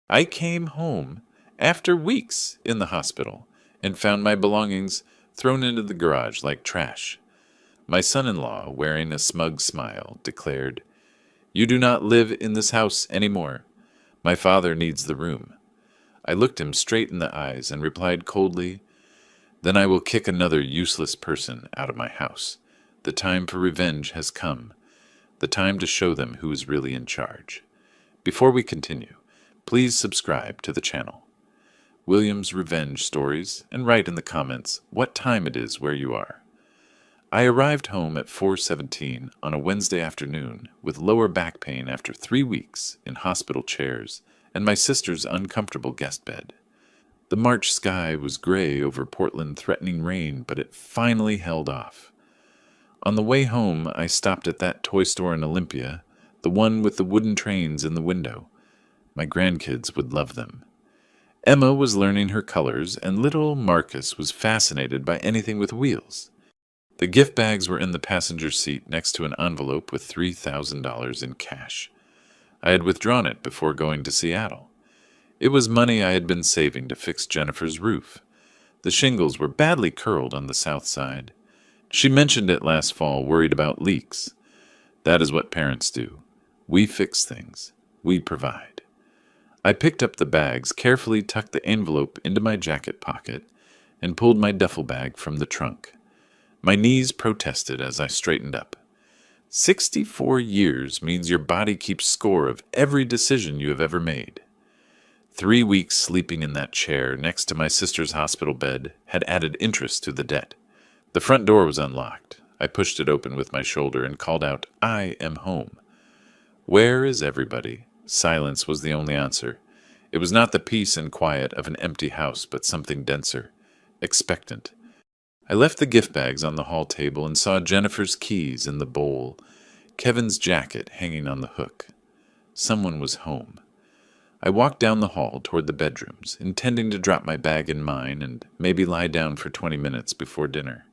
I came home after weeks in the hospital and found my belongings thrown into the garage like trash. My son-in-law, wearing a smug smile, declared, "You do not live in this house anymore. My father needs the room." I looked him straight in the eyes and replied coldly, "Then I will kick another useless person out of my house. The time for revenge has come. The time to show them who is really in charge." Before we continue, please subscribe to the channel, William's Revenge Stories, and write in the comments what time it is where you are. I arrived home at 4:17 on a Wednesday afternoon with lower back pain after 3 weeks in hospital chairs and my sister's uncomfortable guest bed. The March sky was gray over Portland, threatening rain, but it finally held off. On the way home, I stopped at that toy store in Olympia, the one with the wooden trains in the window. My grandkids would love them. Emma was learning her colors, and little Marcus was fascinated by anything with wheels. The gift bags were in the passenger seat next to an envelope with $3,000 in cash. I had withdrawn it before going to Seattle. It was money I had been saving to fix Jennifer's roof. The shingles were badly curled on the south side. She mentioned it last fall, worried about leaks. That is what parents do. We fix things. We provide. I picked up the bags, carefully tucked the envelope into my jacket pocket, and pulled my duffel bag from the trunk. My knees protested as I straightened up. 64 years means your body keeps score of every decision you have ever made. 3 weeks sleeping in that chair next to my sister's hospital bed had added interest to the debt. The front door was unlocked. I pushed it open with my shoulder and called out, "I am home." "Where is everybody?" Silence was the only answer. It was not the peace and quiet of an empty house, but something denser, expectant. I left the gift bags on the hall table and saw Jennifer's keys in the bowl, Kevin's jacket hanging on the hook. Someone was home. I walked down the hall toward the bedrooms, intending to drop my bag in mine and maybe lie down for 20 minutes before dinner.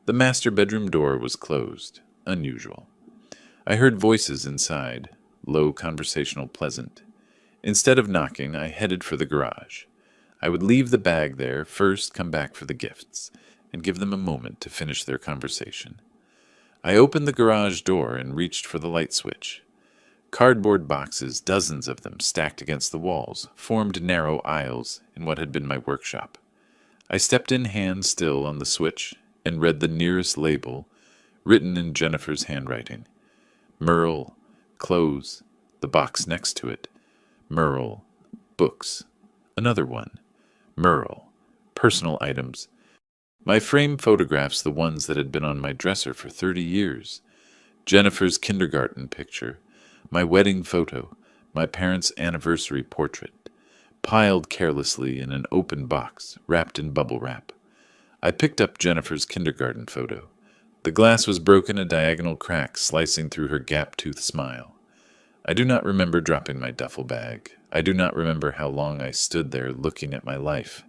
The master bedroom door was closed, unusual. I heard voices inside, low, conversational, pleasant. Instead of knocking, I headed for the garage. I would leave the bag there, first come back for the gifts, and give them a moment to finish their conversation. I opened the garage door and reached for the light switch. Cardboard boxes, dozens of them stacked against the walls, formed narrow aisles in what had been my workshop. I stepped in hand still on the switch and read the nearest label, written in Jennifer's handwriting. Merle, clothes, the box next to it. Merle, books. Another one. Merle, personal items. My frame photographs, the ones that had been on my dresser for 30 years. Jennifer's kindergarten picture, my wedding photo, my parents' anniversary portrait, piled carelessly in an open box, wrapped in bubble wrap. I picked up Jennifer's kindergarten photo. The glass was broken, a diagonal crack slicing through her gap-toothed smile. I do not remember dropping my duffel bag. I do not remember how long I stood there looking at my life,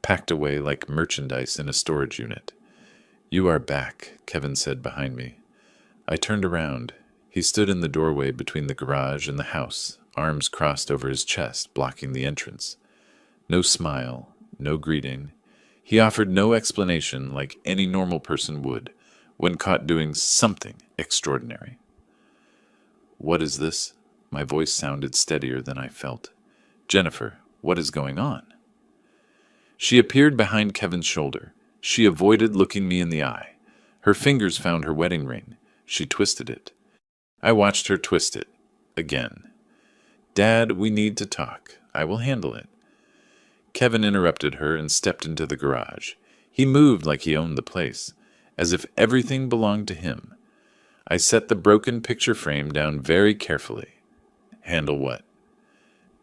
packed away like merchandise in a storage unit. "You are back," Kevin said behind me. I turned around. He stood in the doorway between the garage and the house, arms crossed over his chest, blocking the entrance. No smile, no greeting. He offered no explanation like any normal person would when caught doing something extraordinary. "What is this?" My voice sounded steadier than I felt. "Jennifer, what is going on?" She appeared behind Kevin's shoulder. She avoided looking me in the eye. Her fingers found her wedding ring. She twisted it. I watched her twist it. Again. "Dad, we need to talk. I will handle it." Kevin interrupted her and stepped into the garage. He moved like he owned the place, as if everything belonged to him. I set the broken picture frame down very carefully. "Handle what?"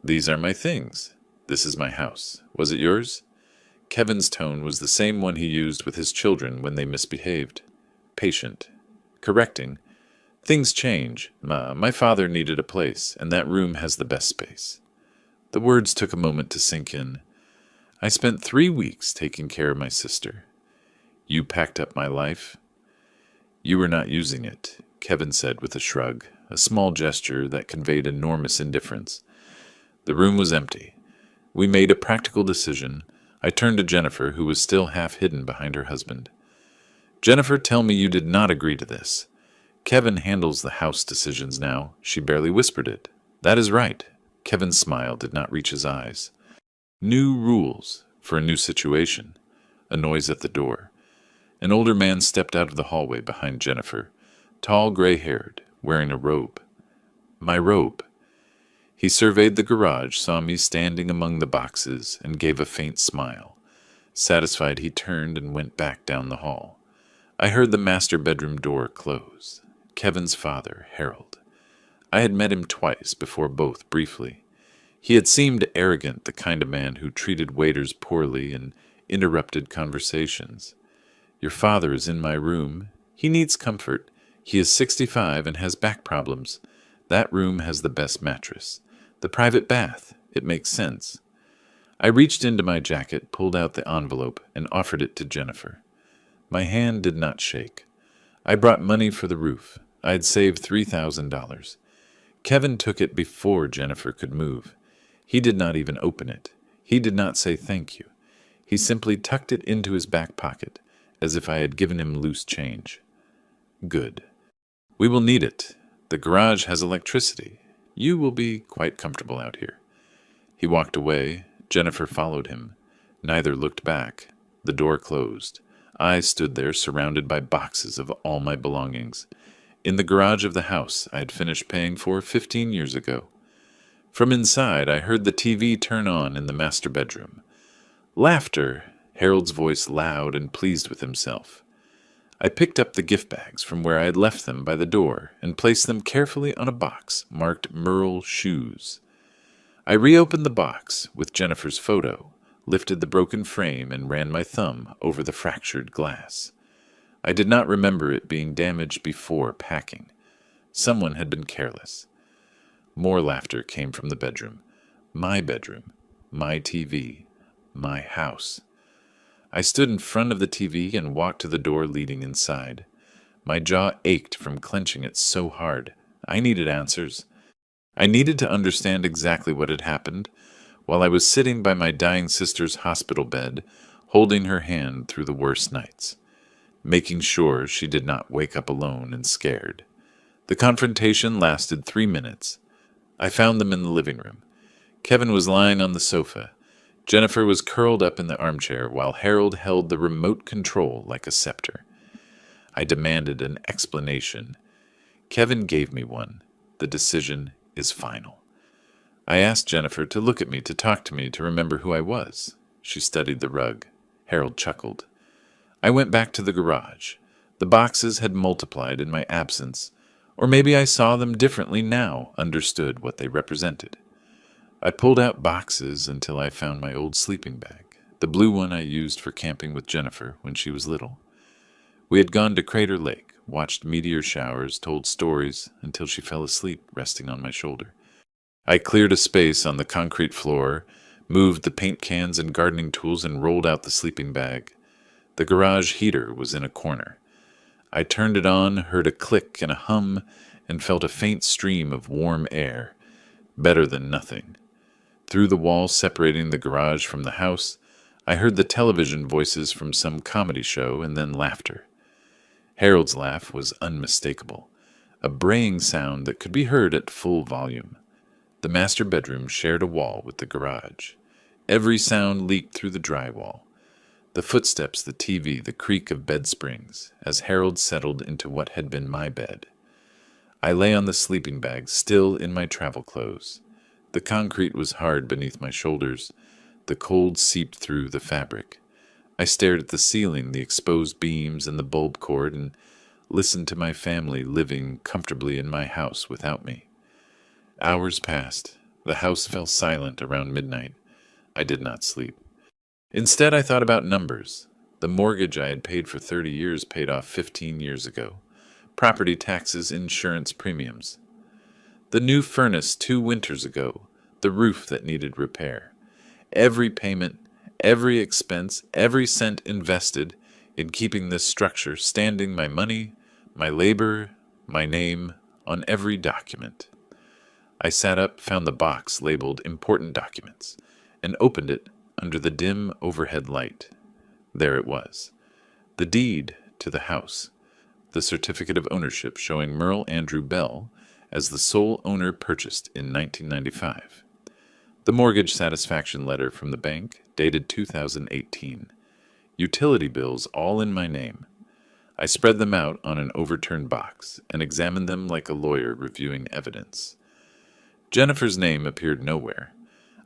"These are my things. This is my house. Was it yours?" Kevin's tone was the same one he used with his children when they misbehaved. Patient. Correcting. "Things change. My father needed a place, and that room has the best space." The words took a moment to sink in. I spent 3 weeks taking care of my sister. "You packed up my life?" "You were not using it," Kevin said with a shrug, a small gesture that conveyed enormous indifference. The room was empty. We made a practical decision. I turned to Jennifer, who was still half hidden behind her husband. Jennifer, tell me you did not agree to this. Kevin handles the house decisions now. She barely whispered it. That is right. Kevin's smile did not reach his eyes. New rules for a new situation. A noise at the door. An older man stepped out of the hallway behind Jennifer, tall, gray-haired, wearing a robe. My robe. He surveyed the garage, saw me standing among the boxes, and gave a faint smile. Satisfied, he turned and went back down the hall. I heard the master bedroom door close. Kevin's father, Harold. I had met him twice before, both briefly. He had seemed arrogant, the kind of man who treated waiters poorly and interrupted conversations. Your father is in my room. He needs comfort. He is 65 and has back problems. That room has the best mattress. The private bath. It makes sense. I reached into my jacket, pulled out the envelope, and offered it to Jennifer. My hand did not shake. I brought money for the roof. I had saved $3,000. Kevin took it before Jennifer could move. He did not even open it. He did not say thank you. He simply tucked it into his back pocket, as if I had given him loose change. Good. We will need it. The garage has electricity. You will be quite comfortable out here. He walked away. Jennifer followed him. Neither looked back. The door closed. I stood there surrounded by boxes of all my belongings. In the garage of the house I had finished paying for 15 years ago. From inside I heard the TV turn on in the master bedroom. Laughter, Harold's voice loud and pleased with himself. I picked up the gift bags from where I had left them by the door and placed them carefully on a box marked Merle Shoes. I reopened the box with Jennifer's photo, lifted the broken frame, and ran my thumb over the fractured glass. I did not remember it being damaged before packing. Someone had been careless. More laughter came from the bedroom. My bedroom. My TV. My house. I stood in front of the TV and walked to the door leading inside. My jaw ached from clenching it so hard. I needed answers. I needed to understand exactly what had happened while I was sitting by my dying sister's hospital bed, holding her hand through the worst nights, making sure she did not wake up alone and scared. The confrontation lasted 3 minutes. I found them in the living room. Kevin was lying on the sofa. Jennifer was curled up in the armchair while Harold held the remote control like a scepter. I demanded an explanation. Kevin gave me one. The decision is final. I asked Jennifer to look at me, to talk to me, to remember who I was. She studied the rug. Harold chuckled. I went back to the garage. The boxes had multiplied in my absence, or maybe I saw them differently now, understood what they represented. I pulled out boxes until I found my old sleeping bag, the blue one I used for camping with Jennifer when she was little. We had gone to Crater Lake, watched meteor showers, told stories until she fell asleep resting on my shoulder. I cleared a space on the concrete floor, moved the paint cans and gardening tools, and rolled out the sleeping bag. The garage heater was in a corner. I turned it on, heard a click and a hum, and felt a faint stream of warm air. Better than nothing. Through the wall separating the garage from the house, I heard the television voices from some comedy show and then laughter. Harold's laugh was unmistakable, a braying sound that could be heard at full volume. The master bedroom shared a wall with the garage. Every sound leaked through the drywall. The footsteps, the TV, the creak of bed springs, as Harold settled into what had been my bed. I lay on the sleeping bag, still in my travel clothes. The concrete was hard beneath my shoulders. The cold seeped through the fabric. I stared at the ceiling, the exposed beams and the bulb cord, and listened to my family living comfortably in my house without me. Hours passed. The house fell silent around midnight. I did not sleep. Instead, I thought about numbers. The mortgage I had paid for 30 years paid off 15 years ago. Property taxes, insurance premiums. The new furnace 2 winters ago. The roof that needed repair. Every payment, every expense, every cent invested in keeping this structure standing, my money, my labor, my name, on every document. I sat up, found the box labeled Important Documents, and opened it under the dim overhead light. There it was. The deed to the house, the certificate of ownership showing Merle Andrew Bell as the sole owner purchased in 1995. The mortgage satisfaction letter from the bank dated 2018. Utility bills all in my name. I spread them out on an overturned box and examined them like a lawyer reviewing evidence. Jennifer's name appeared nowhere.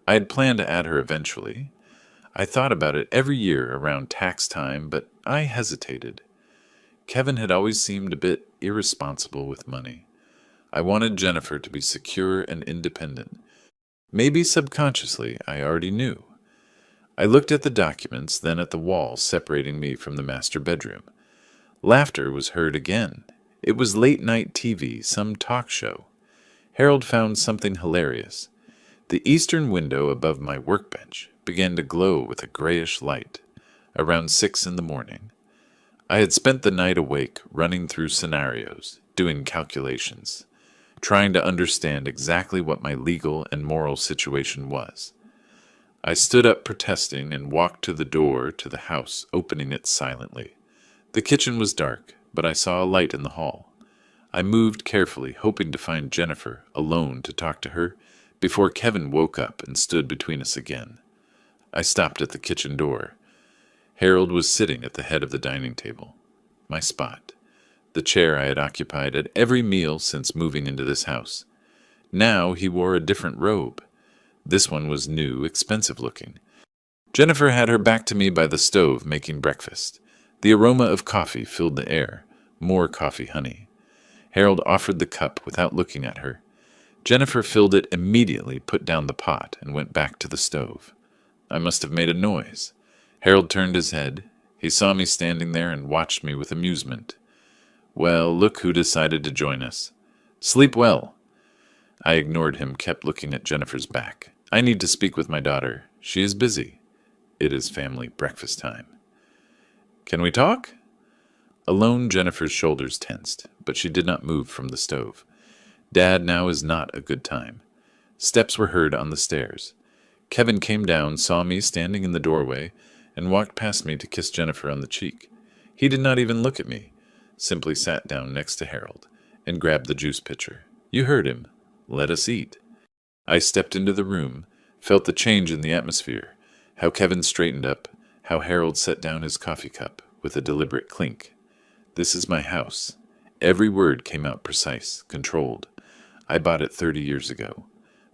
I had planned to add her eventually. I thought about it every year around tax time, but I hesitated. Kevin had always seemed a bit irresponsible with money. I wanted Jennifer to be secure and independent. Maybe subconsciously, I already knew. I looked at the documents, then at the wall separating me from the master bedroom. Laughter was heard again. It was late-night TV, some talk show. Harold found something hilarious. The eastern window above my workbench began to glow with a grayish light, around 6 in the morning. I had spent the night awake, running through scenarios, doing calculations, trying to understand exactly what my legal and moral situation was. I stood up protesting and walked to the door to the house, opening it silently. The kitchen was dark, but I saw a light in the hall. I moved carefully, hoping to find Jennifer alone to talk to her before Kevin woke up and stood between us again. I stopped at the kitchen door. Harold was sitting at the head of the dining table, my spot, the chair I had occupied at every meal since moving into this house. Now he wore a different robe. This one was new, expensive-looking. Jennifer had her back to me by the stove making breakfast. The aroma of coffee filled the air, more coffee honey. Harold offered the cup without looking at her. Jennifer filled it immediately, put down the pot, and went back to the stove. I must have made a noise. Harold turned his head. He saw me standing there and watched me with amusement. Well, look who decided to join us. Sleep well. I ignored him, kept looking at Jennifer's back. I need to speak with my daughter. She is busy. It is family breakfast time. Can we talk? Alone, Jennifer's shoulders tensed, but she did not move from the stove. Dad, now is not a good time. Steps were heard on the stairs. Kevin came down, saw me standing in the doorway, and walked past me to kiss Jennifer on the cheek. He did not even look at me, simply sat down next to Harold and grabbed the juice pitcher. You heard him. Let us eat. I stepped into the room, felt the change in the atmosphere, how Kevin straightened up, how Harold set down his coffee cup with a deliberate clink. This is my house. Every word came out precise, controlled. I bought it 30 years ago.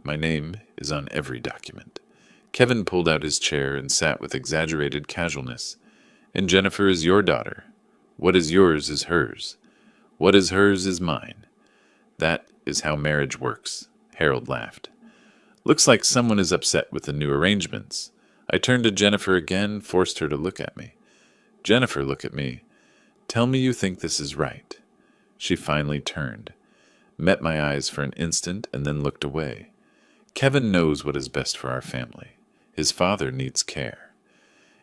My name is on every document. Kevin pulled out his chair and sat with exaggerated casualness. And Jennifer is your daughter. What is yours is hers. What is hers is mine. That is how marriage works. Harold laughed. Looks like someone is upset with the new arrangements. I turned to Jennifer again, forced her to look at me. Jennifer, look at me. Tell me you think this is right. She finally turned, met my eyes for an instant, and then looked away. Kevin knows what is best for our family. His father needs care.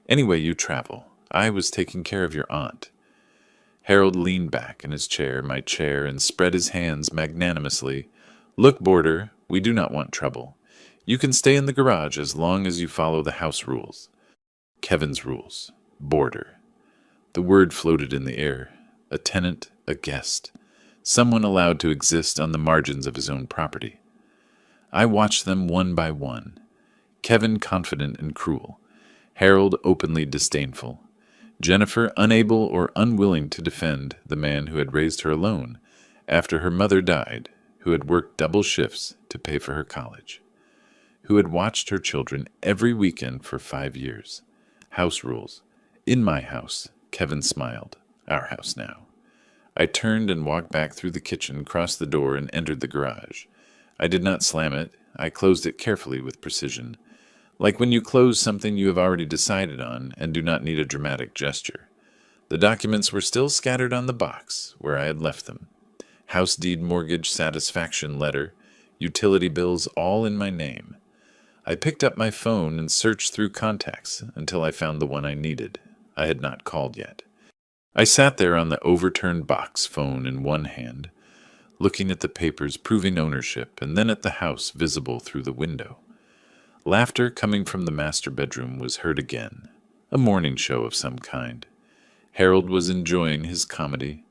Anyway, you travel. I was taking care of your aunt. Harold leaned back in his chair, my chair, and spread his hands magnanimously. Look, boarder, we do not want trouble. You can stay in the garage as long as you follow the house rules. Kevin's rules. Boarder. The word floated in the air. A tenant, a guest. Someone allowed to exist on the margins of his own property. I watched them one by one. Kevin confident and cruel. Harold openly disdainful. Jennifer unable or unwilling to defend the man who had raised her alone after her mother died, who had worked double shifts to pay for her college, who had watched her children every weekend for 5 years. House rules. In my house, Kevin smiled. Our house now. I turned and walked back through the kitchen, crossed the door, and entered the garage. I did not slam it. I closed it carefully with precision, like when you close something you have already decided on and do not need a dramatic gesture. The documents were still scattered on the box where I had left them. House deed, mortgage, satisfaction letter, utility bills, all in my name. I picked up my phone and searched through contacts until I found the one I needed. I had not called yet. I sat there on the overturned box, phone in one hand, looking at the papers proving ownership and then at the house visible through the window. Laughter coming from the master bedroom was heard again, a morning show of some kind. Harold was enjoying his comedy.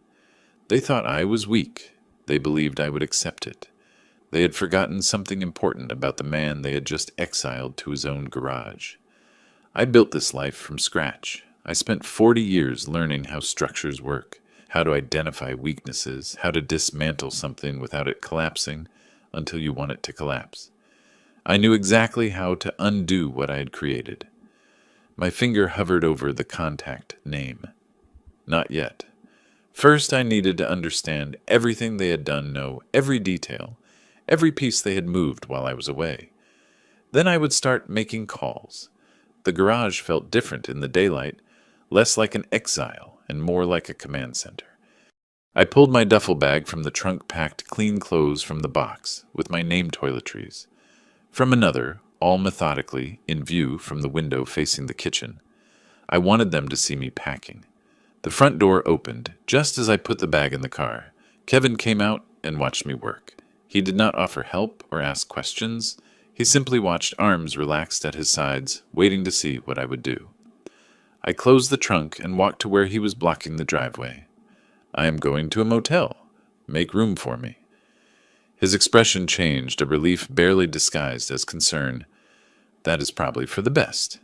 They thought I was weak. They believed I would accept it. They had forgotten something important about the man they had just exiled to his own garage. I built this life from scratch. I spent 40 years learning how structures work, how to identify weaknesses, how to dismantle something without it collapsing until you want it to collapse. I knew exactly how to undo what I had created. My finger hovered over the contact name. Not yet. First, I needed to understand everything they had done, know every detail, every piece they had moved while I was away. Then I would start making calls. The garage felt different in the daylight, less like an exile and more like a command center. I pulled my duffel bag from the trunk, packed clean clothes from the box, with my name toiletries. From another, all methodically, in view from the window facing the kitchen. I wanted them to see me packing. The front door opened just as I put the bag in the car. Kevin came out and watched me work. He did not offer help or ask questions. He simply watched, arms relaxed at his sides, waiting to see what I would do. I closed the trunk and walked to where he was blocking the driveway. "I am going to a motel. Make room for me." His expression changed, a relief barely disguised as concern. That is probably for the best.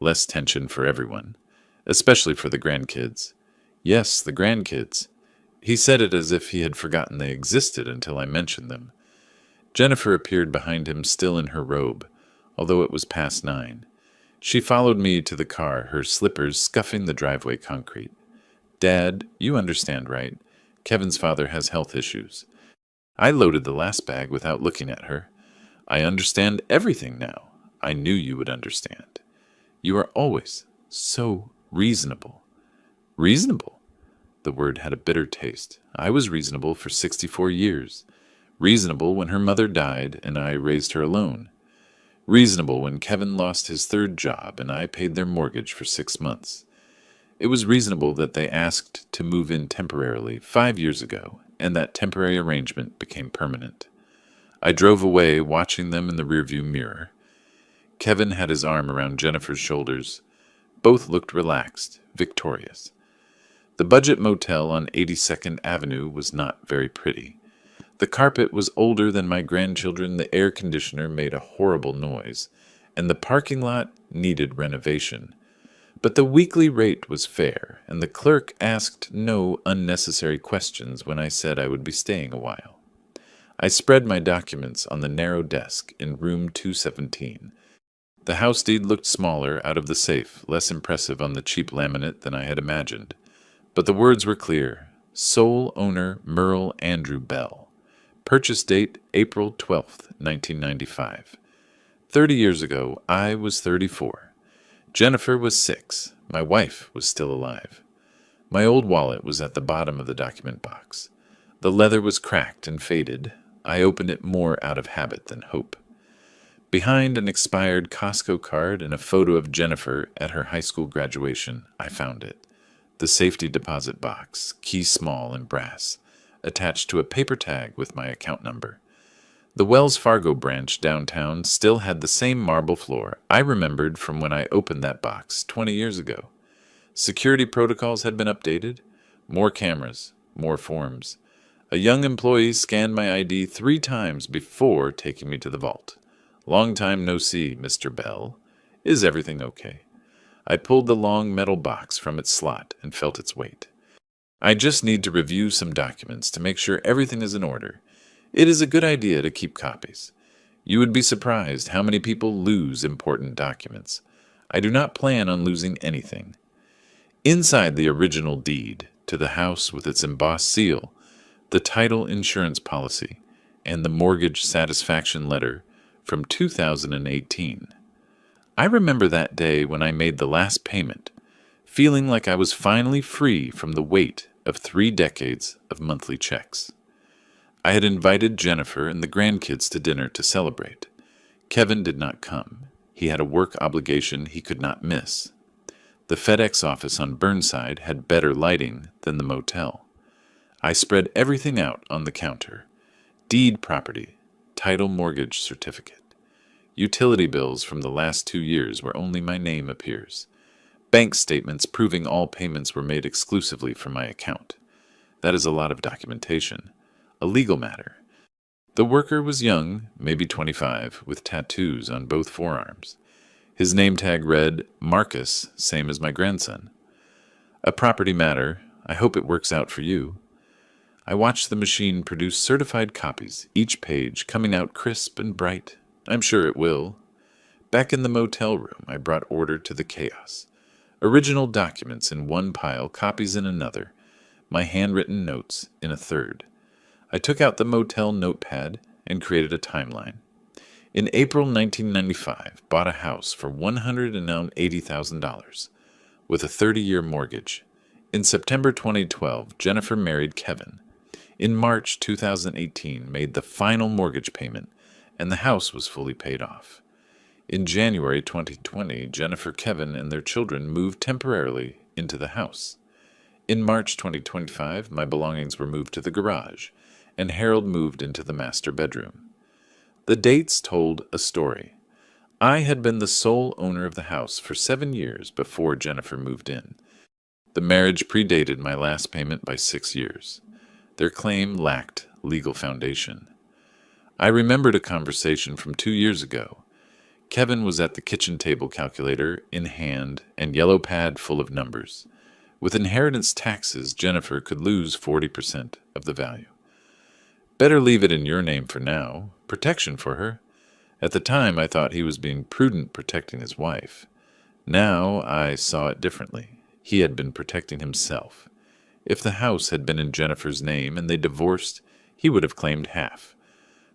Less tension for everyone, especially for the grandkids. Yes, the grandkids. He said it as if he had forgotten they existed until I mentioned them. Jennifer appeared behind him, still in her robe, although it was past 9. She followed me to the car, her slippers scuffing the driveway concrete. "Dad, you understand, right? Kevin's father has health issues." I loaded the last bag without looking at her. "I understand everything now. I knew you would understand. You are always so reasonable." Reasonable? The word had a bitter taste. I was reasonable for 64 years. Reasonable when her mother died and I raised her alone. Reasonable when Kevin lost his 3rd job and I paid their mortgage for 6 months. It was reasonable that they asked to move in temporarily 5 years ago, and that temporary arrangement became permanent. I drove away, watching them in the rearview mirror. Kevin had his arm around Jennifer's shoulders. Both looked relaxed, victorious. The budget motel on 82nd Avenue was not very pretty. The carpet was older than my grandchildren, the air conditioner made a horrible noise, and the parking lot needed renovation. But the weekly rate was fair, and the clerk asked no unnecessary questions when I said I would be staying a while. I spread my documents on the narrow desk in room 217. The house deed looked smaller out of the safe, less impressive on the cheap laminate than I had imagined. But the words were clear. Sole owner Merle Andrew Bell. Purchase date April 12th, 1995. 30 years ago, I was 34. Jennifer was 6. My wife was still alive. My old wallet was at the bottom of the document box. The leather was cracked and faded. I opened it more out of habit than hope. Behind an expired Costco card and a photo of Jennifer at her high school graduation, I found it. The safety deposit box, key small and brass, attached to a paper tag with my account number. The Wells Fargo branch downtown still had the same marble floor I remembered from when I opened that box 20 years ago. Security protocols had been updated. More cameras, more forms. A young employee scanned my ID 3 times before taking me to the vault. "Long time no see, Mr. Bell. Is everything okay?" I pulled the long metal box from its slot and felt its weight. "I just need to review some documents to make sure everything is in order. It is a good idea to keep copies. You would be surprised how many people lose important documents. I do not plan on losing anything." Inside the original deed to the house with its embossed seal, the title insurance policy, and the mortgage satisfaction letter from 2018. I remember that day when I made the last payment, feeling like I was finally free from the weight of 3 decades of monthly checks. I had invited Jennifer and the grandkids to dinner to celebrate. Kevin did not come. He had a work obligation he could not miss. The FedEx office on Burnside had better lighting than the motel. I spread everything out on the counter. Deed property, title mortgage certificate. Utility bills from the last 2 years where only my name appears. Bank statements proving all payments were made exclusively from my account. That is a lot of documentation. A legal matter. The worker was young, maybe 25, with tattoos on both forearms. His name tag read, Marcus, same as my grandson. A property matter. I hope it works out for you. I watched the machine produce certified copies, each page coming out crisp and bright. I'm sure it will. Back in the motel room, I brought order to the chaos. Original documents in one pile, copies in another, my handwritten notes in a third. I took out the motel notepad and created a timeline. In April 1995, bought a house for $180,000 with a 30-year mortgage. In September 2012, Jennifer married Kevin. In March 2018, made the final mortgage payment, and the house was fully paid off. In January 2020, Jennifer, Kevin, and their children moved temporarily into the house. In March 2025, my belongings were moved to the garage, and Harold moved into the master bedroom. The dates told a story. I had been the sole owner of the house for 7 years before Jennifer moved in. The marriage predated my last payment by 6 years. Their claim lacked legal foundation. I remembered a conversation from 2 years ago. Kevin was at the kitchen table, calculator in hand and yellow pad full of numbers. With inheritance taxes, Jennifer could lose 40% of the value. Better leave it in your name for now. Protection for her. At the time, I thought he was being prudent protecting his wife. Now, I saw it differently. He had been protecting himself. If the house had been in Jennifer's name and they divorced, he would have claimed half.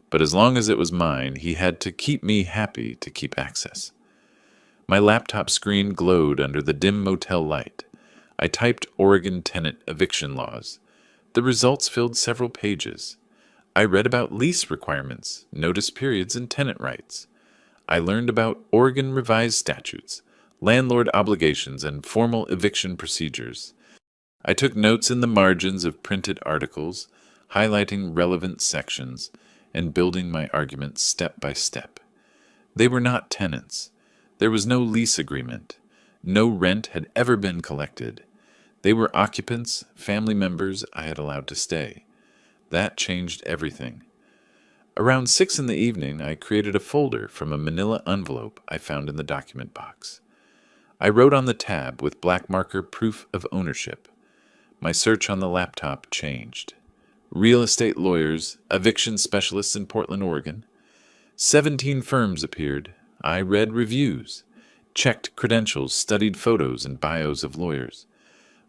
But as long as it was mine, he had to keep me happy to keep access. My laptop screen glowed under the dim motel light. I typed Oregon tenant eviction laws. The results filled several pages. I read about lease requirements, notice periods, and tenant rights. I learned about Oregon revised statutes, landlord obligations, and formal eviction procedures. I took notes in the margins of printed articles, highlighting relevant sections, and building my argument step by step. They were not tenants. There was no lease agreement. No rent had ever been collected. They were occupants, family members I had allowed to stay. That changed everything. Around 6 in the evening, I created a folder from a manila envelope I found in the document box. I wrote on the tab with black marker proof of ownership. My search on the laptop changed. Real estate lawyers, eviction specialists in Portland, Oregon. 17 firms appeared. I read reviews, checked credentials, studied photos and bios of lawyers.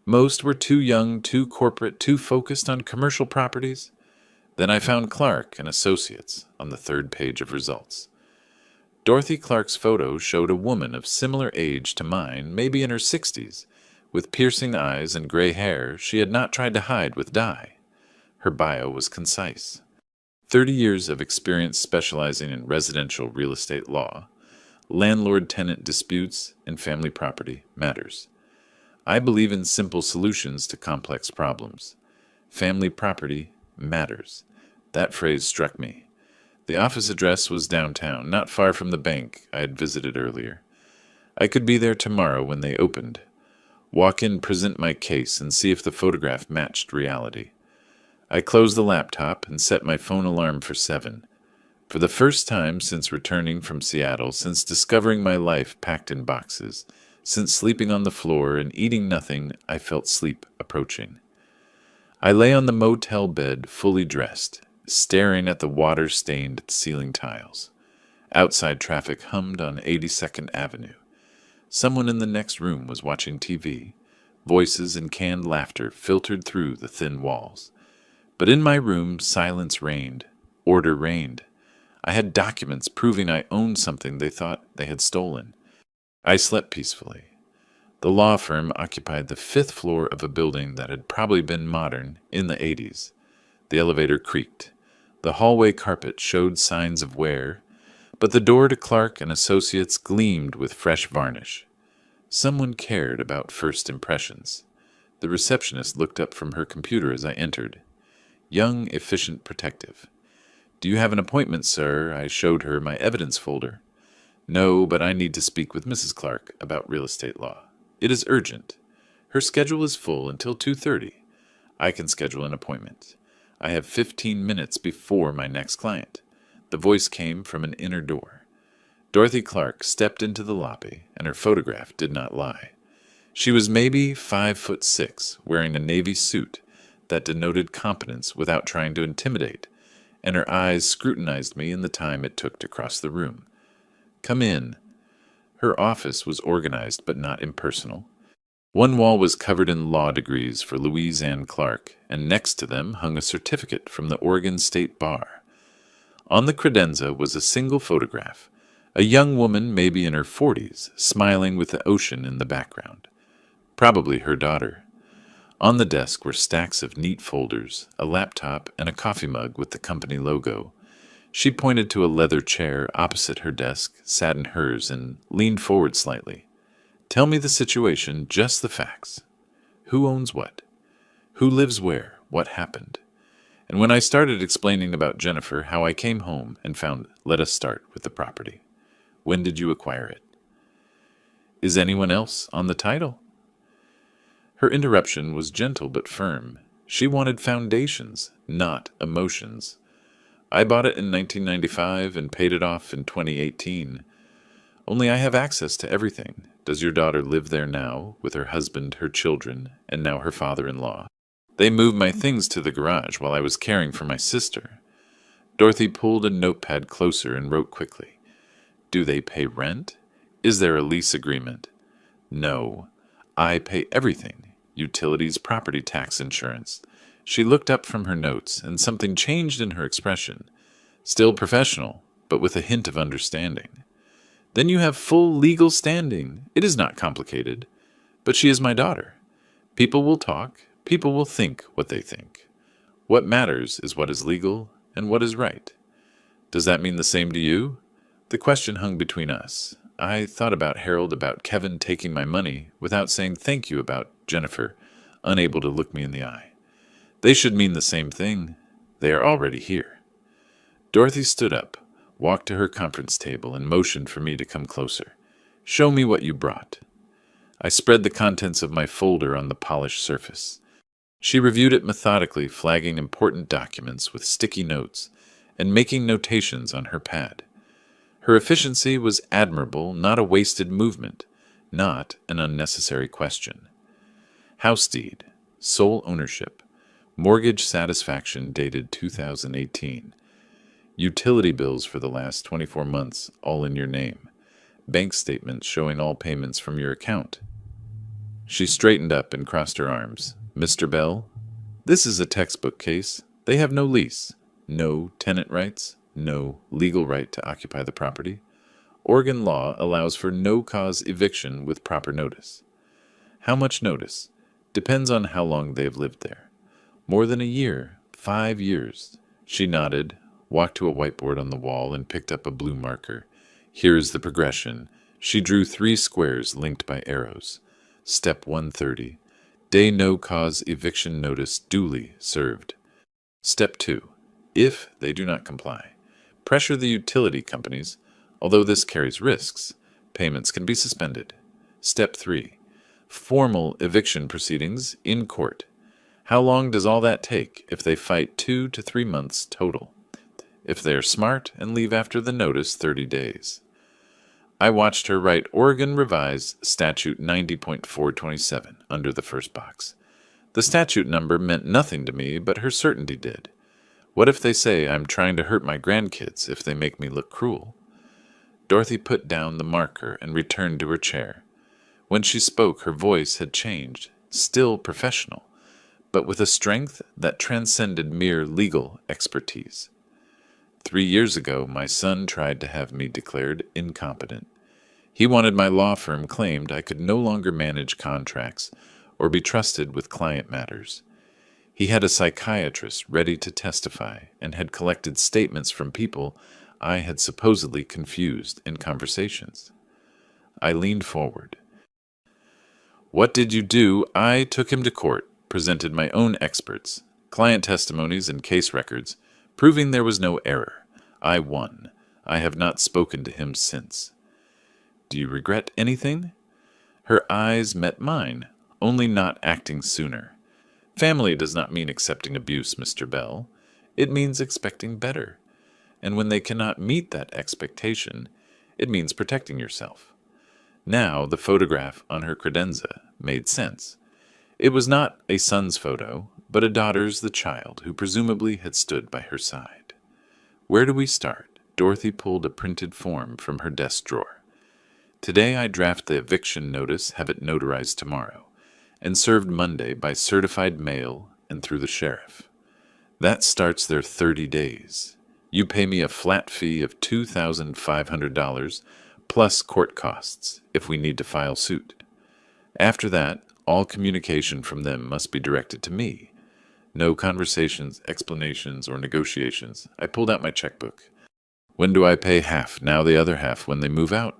Most were too young, too corporate, too focused on commercial properties. Then I found Clark and Associates on the 3rd page of results. Dorothy Clark's photo showed a woman of similar age to mine, maybe in her 60s, with piercing eyes and gray hair she had not tried to hide with dye. Her bio was concise. 30 years of experience specializing in residential real estate law, landlord-tenant disputes, and family property matters. I believe in simple solutions to complex problems. Family property matters. That phrase struck me. The office address was downtown, not far from the bank I had visited earlier. I could be there tomorrow when they opened. Walk in, present my case, and see if the photograph matched reality. I closed the laptop and set my phone alarm for 7. For the first time since returning from Seattle, since discovering my life packed in boxes, since sleeping on the floor and eating nothing, I felt sleep approaching. I lay on the motel bed, fully dressed, staring at the water-stained ceiling tiles. Outside traffic hummed on 82nd Avenue. Someone in the next room was watching TV. Voices and canned laughter filtered through the thin walls. But in my room, silence reigned. Order reigned. I had documents proving I owned something they thought they had stolen. I slept peacefully. The law firm occupied the 5th floor of a building that had probably been modern in the 80s. The elevator creaked. The hallway carpet showed signs of wear, but the door to Clark and Associates gleamed with fresh varnish. Someone cared about first impressions. The receptionist looked up from her computer as I entered. young, efficient, protective. "Do you have an appointment, sir?" I showed her my evidence folder. "No, but I need to speak with Mrs. Clark about real estate law. It is urgent. Her schedule is full until 2:30. I can schedule an appointment. I have 15 minutes before my next client." The voice came from an inner door. Dorothy Clark stepped into the lobby, and her photograph did not lie. She was maybe 5'6", wearing a navy suit that denoted competence without trying to intimidate, and her eyes scrutinized me in the time it took to cross the room. "Come in." Her office was organized but not impersonal. One wall was covered in law degrees for Louise Ann Clark, and next to them hung a certificate from the Oregon State Bar. On the credenza was a single photograph, a young woman maybe in her 40s, smiling with the ocean in the background. Probably her daughter. On the desk were stacks of neat folders, a laptop, and a coffee mug with the company logo. She pointed to a leather chair opposite her desk, sat in hers, and leaned forward slightly. "Tell me the situation, just the facts. Who owns what? Who lives where? What happened?" And when I started explaining about Jennifer, how I came home and found, "Let us start with the property. When did you acquire it? Is anyone else on the title?" Her interruption was gentle but firm. She wanted foundations, not emotions. "I bought it in 1995 and paid it off in 2018. Only I have access to everything. Does your daughter live there now, with her husband, her children, and now her father-in-law? They moved my things to the garage while I was caring for my sister." Dorothy pulled a notepad closer and wrote quickly. "Do they pay rent? Is there a lease agreement?" "No. I pay everything. Utilities, property tax, insurance." She looked up from her notes, and something changed in her expression. Still professional, but with a hint of understanding. "Then you have full legal standing. It is not complicated. But she is my daughter. People will talk. People will think what they think. What matters is what is legal and what is right. Does that mean the same to you?" The question hung between us. I thought about Harold, about Kevin taking my money, without saying thank you, about Jennifer, unable to look me in the eye. They should mean the same thing. They are already here. Dorothy stood up, walked to her conference table, and motioned for me to come closer. "Show me what you brought." I spread the contents of my folder on the polished surface. She reviewed it methodically, flagging important documents with sticky notes and making notations on her pad. Her efficiency was admirable, not a wasted movement, not an unnecessary question. House deed, sole ownership, mortgage satisfaction dated 2018, utility bills for the last 24 months, all in your name, bank statements showing all payments from your account. She straightened up and crossed her arms. "Mr. Bell, this is a textbook case. They have no lease, no tenant rights, no legal right to occupy the property. Oregon law allows for no-cause eviction with proper notice. How much notice? Depends on how long they have lived there. More than a year, 5 years." She nodded, walked to a whiteboard on the wall, and picked up a blue marker. "Here is the progression." She drew 3 squares linked by arrows. Step 130. Day no-cause eviction notice duly served. Step 2. If they do not comply, pressure the utility companies. Although this carries risks, payments can be suspended. Step 3. Formal eviction proceedings in court. How long does all that take if they fight 2 to 3 months total? If they are smart and leave after the notice 30 days. I watched her write Oregon Revised Statute 90.427 under the first box. The statute number meant nothing to me, but her certainty did. What if they say I'm trying to hurt my grandkids if they make me look cruel? Dorothy put down the marker and returned to her chair. When she spoke, her voice had changed, still professional, but with a strength that transcended mere legal expertise. 3 years ago, my son tried to have me declared incompetent. He wanted my law firm claimed I could no longer manage contracts or be trusted with client matters. He had a psychiatrist ready to testify and had collected statements from people I had supposedly confused in conversations. I leaned forward. "What did you do?" I took him to court, presented my own experts. client testimonies and case records, proving there was no error. I won. I have not spoken to him since. Do you regret anything? Her eyes met mine, only not acting sooner. Family does not mean accepting abuse, Mr. Bell. It means expecting better. And when they cannot meet that expectation, it means protecting yourself. Now the photograph on her credenza made sense. It was not a son's photo, but a daughter's, the child, who presumably had stood by her side. Where do we start? Dorothy pulled a printed form from her desk drawer. Today I draft the eviction notice, have it notarized tomorrow, and served Monday by certified mail and through the sheriff. That starts their 30 days. You pay me a flat fee of $2,500 plus court costs if we need to file suit. After that, all communication from them must be directed to me. No conversations, explanations, or negotiations. I pulled out my checkbook. When do I pay half, now the other half when they move out?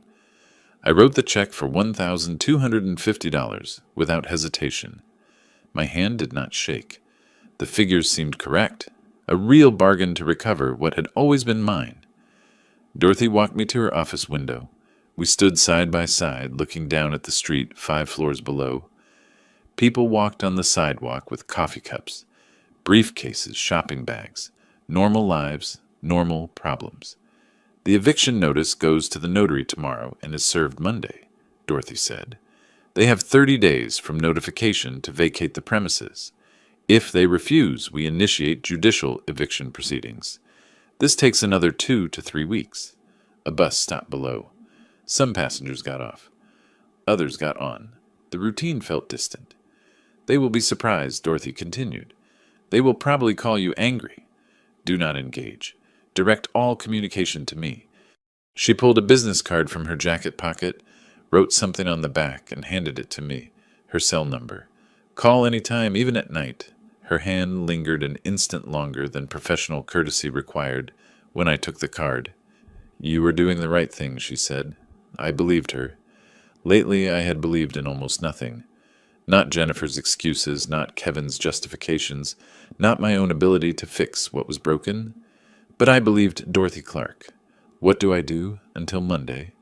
I wrote the check for $1,250 without hesitation. My hand did not shake. The figures seemed correct. A real bargain to recover what had always been mine. Dorothy walked me to her office window. We stood side by side, looking down at the street 5 floors below. People walked on the sidewalk with coffee cups, briefcases, shopping bags. Normal lives, normal problems. The eviction notice goes to the notary tomorrow and is served Monday, Dorothy said. They have 30 days from notification to vacate the premises. If they refuse, we initiate judicial eviction proceedings. This takes another 2 to 3 weeks. A bus stopped below. Some passengers got off. Others got on. The routine felt distant. They will be surprised, Dorothy continued. They will probably call you angry. Do not engage. Direct all communication to me. She pulled a business card from her jacket pocket, wrote something on the back, and handed it to me. Her cell number. Call any time, even at night. Her hand lingered an instant longer than professional courtesy required when I took the card. You were doing the right thing, she said. I believed her. Lately I had believed in almost nothing. Not Jennifer's excuses, not Kevin's justifications, not my own ability to fix what was broken. But I believed Dorothy Clark. What do I do until Monday?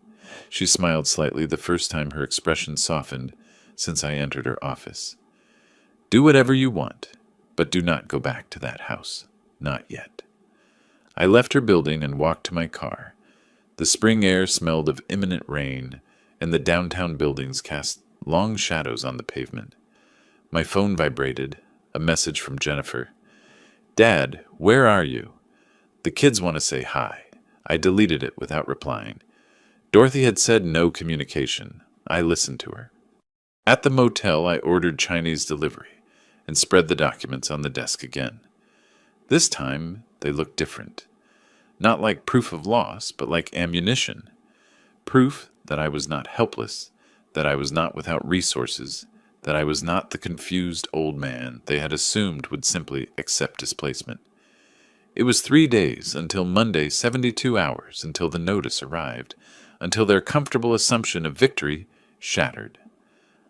She smiled slightly, the first time her expression softened since I entered her office. Do whatever you want, but do not go back to that house. Not yet. I left her building and walked to my car. The spring air smelled of imminent rain, and the downtown buildings cast long shadows on the pavement. My phone vibrated, a message from Jennifer. Dad, where are you? The kids want to say hi. I deleted it without replying. Dorothy had said no communication. I listened to her. At the motel, I ordered Chinese delivery and spread the documents on the desk again. This time, they looked different. Not like proof of loss, but like ammunition. Proof that I was not helpless, that I was not without resources, that I was not the confused old man they had assumed would simply accept displacement. It was 3 days until Monday, 72 hours until the notice arrived, until their comfortable assumption of victory shattered.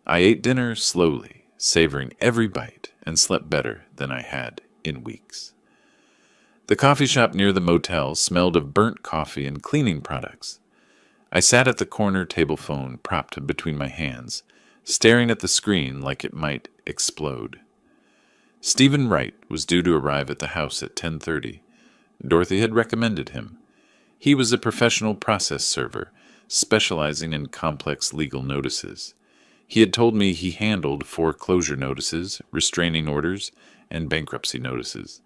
I ate dinner slowly, savoring every bite, and slept better than I had in weeks. The coffee shop near the motel smelled of burnt coffee and cleaning products. I sat at the corner table phone propped between my hands, staring at the screen like it might explode. Stephen Wright was due to arrive at the house at 10:30. Dorothy had recommended him. He was a professional process server, specializing in complex legal notices. He had told me he handled foreclosure notices, restraining orders, and bankruptcy notices.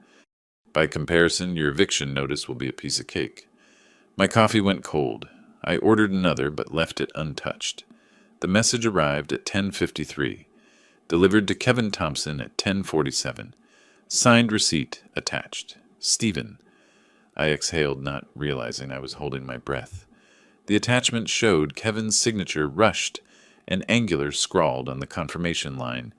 By comparison, your eviction notice will be a piece of cake. My coffee went cold. I ordered another, but left it untouched. The message arrived at 10:53. Delivered to Kevin Thompson at 10:47. Signed receipt attached. Stephen. I exhaled, not realizing I was holding my breath. The attachment showed Kevin's signature rushed and angular scrawled on the confirmation line.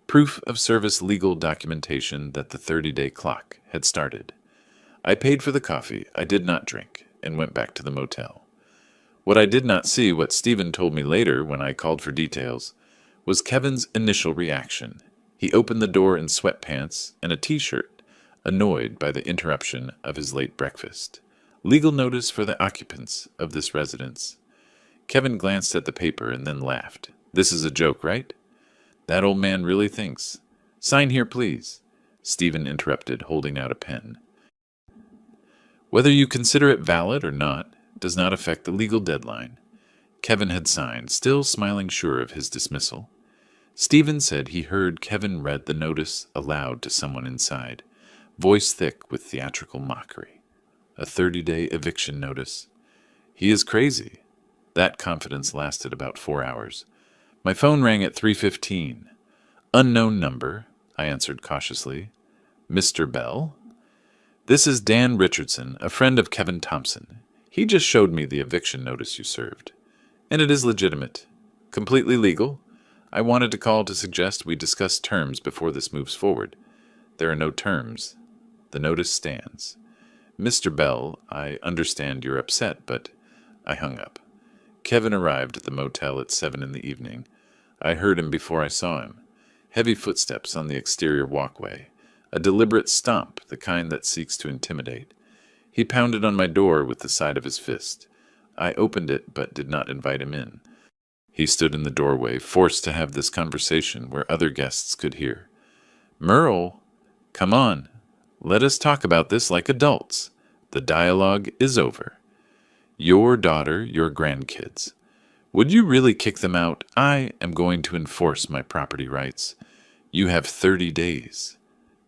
Proof of service legal documentation that the 30-day clock had started. I paid for the coffee I did not drink and went back to the motel. What I did not see, what Stephen told me later when I called for details, was Kevin's initial reaction. He opened the door in sweatpants and a t-shirt, annoyed by the interruption of his late breakfast. Legal notice for the occupants of this residence. Kevin glanced at the paper and then laughed. This is a joke, right? That old man really thinks. Sign here, please. Stephen interrupted, holding out a pen. Whether you consider it valid or not does not affect the legal deadline. Kevin had signed, still smiling sure of his dismissal. Stephen said he heard Kevin read the notice aloud to someone inside, voice thick with theatrical mockery. A 30-day eviction notice. He is crazy. That confidence lasted about 4 hours. My phone rang at 3:15. Unknown number, I answered cautiously. Mr. Bell? This is Dan Richardson, a friend of Kevin Thompson. He just showed me the eviction notice you served. And it is legitimate. Completely legal. I wanted to call to suggest we discuss terms before this moves forward. There are no terms. The notice stands. Mr. Bell, I understand you're upset, but I hung up. Kevin arrived at the motel at 7 in the evening. I heard him before I saw him. Heavy footsteps on the exterior walkway. A deliberate stomp, the kind that seeks to intimidate. He pounded on my door with the side of his fist. I opened it, but did not invite him in. He stood in the doorway, forced to have this conversation where other guests could hear. Merle, come on. Let us talk about this like adults. The dialogue is over. Your daughter, your grandkids. Would you really kick them out? I am going to enforce my property rights. You have 30 days.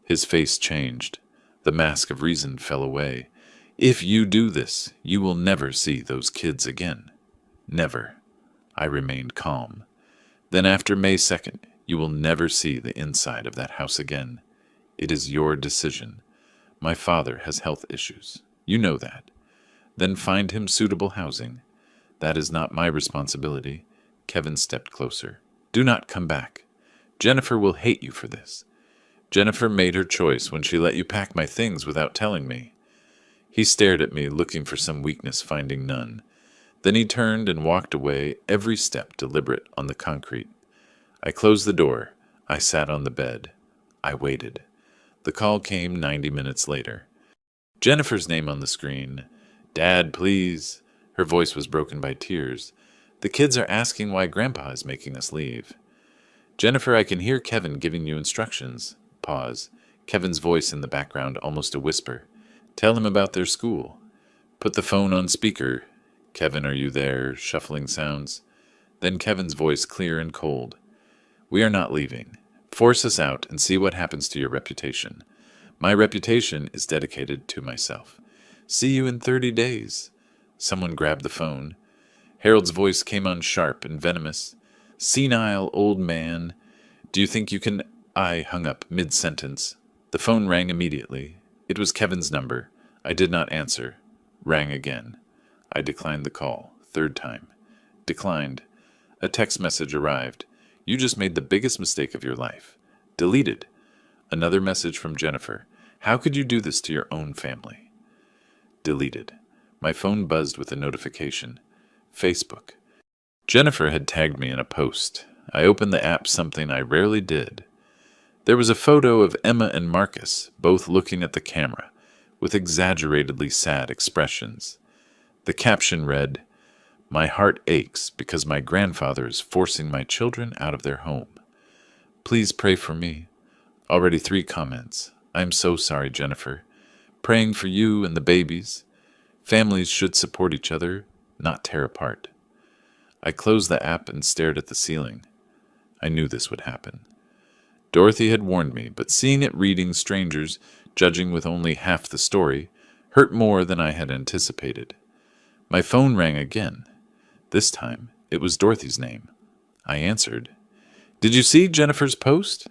His face changed. The mask of reason fell away. If you do this, you will never see those kids again. Never. I remained calm. Then after May 2nd, you will never see the inside of that house again. It is your decision. My father has health issues. You know that. Then find him suitable housing. That is not my responsibility. Kevin stepped closer. Do not come back. Jennifer will hate you for this. Jennifer made her choice when she let you pack my things without telling me. He stared at me, looking for some weakness, finding none. Then he turned and walked away, every step deliberate on the concrete. I closed the door. I sat on the bed. I waited. The call came 90 minutes later. Jennifer's name on the screen. Dad, please. Her voice was broken by tears. The kids are asking why Grandpa is making us leave. Jennifer, I can hear Kevin giving you instructions. Pause. Kevin's voice in the background, almost a whisper. Tell him about their school. Put the phone on speaker. Kevin, are you there? Shuffling sounds. Then Kevin's voice clear and cold. We are not leaving. Force us out and see what happens to your reputation. My reputation is dedicated to myself. See you in 30 days. Someone grabbed the phone. Harold's voice came on sharp and venomous. Senile old man. Do you think you can... I hung up mid-sentence. The phone rang immediately. It was Kevin's number. I did not answer. Rang again. I declined the call. Third time. Declined. A text message arrived. You just made the biggest mistake of your life. Deleted. Another message from Jennifer. How could you do this to your own family? Deleted. My phone buzzed with a notification. Facebook. Jennifer had tagged me in a post. I opened the app, something I rarely did. There was a photo of Emma and Marcus, both looking at the camera, with exaggeratedly sad expressions. The caption read, My heart aches because my grandfather is forcing my children out of their home. Please pray for me. Already 3 comments. I'm so sorry, Jennifer. Praying for you and the babies. Families should support each other, not tear apart. I closed the app and stared at the ceiling. I knew this would happen. Dorothy had warned me, but seeing it reading strangers, judging with only half the story, hurt more than I had anticipated. My phone rang again. This time, it was Dorothy's name. I answered. Did you see Jennifer's post?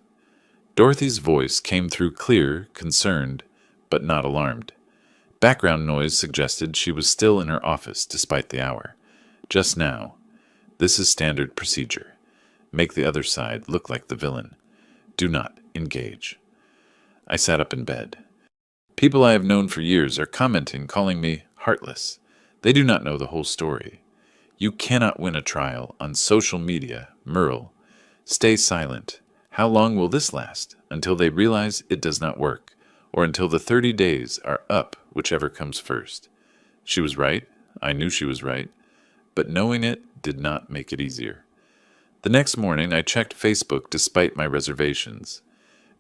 Dorothy's voice came through clear, concerned, but not alarmed. Background noise suggested she was still in her office despite the hour. Just now. This is standard procedure. Make the other side look like the villain. Do not engage. I sat up in bed. People I have known for years are commenting, calling me heartless. They do not know the whole story. You cannot win a trial on social media, Merle. Stay silent. How long will this last? Until they realize it does not work, or until the 30 days are up, whichever comes first. She was right. I knew she was right. But knowing it did not make it easier. The next morning, I checked Facebook despite my reservations.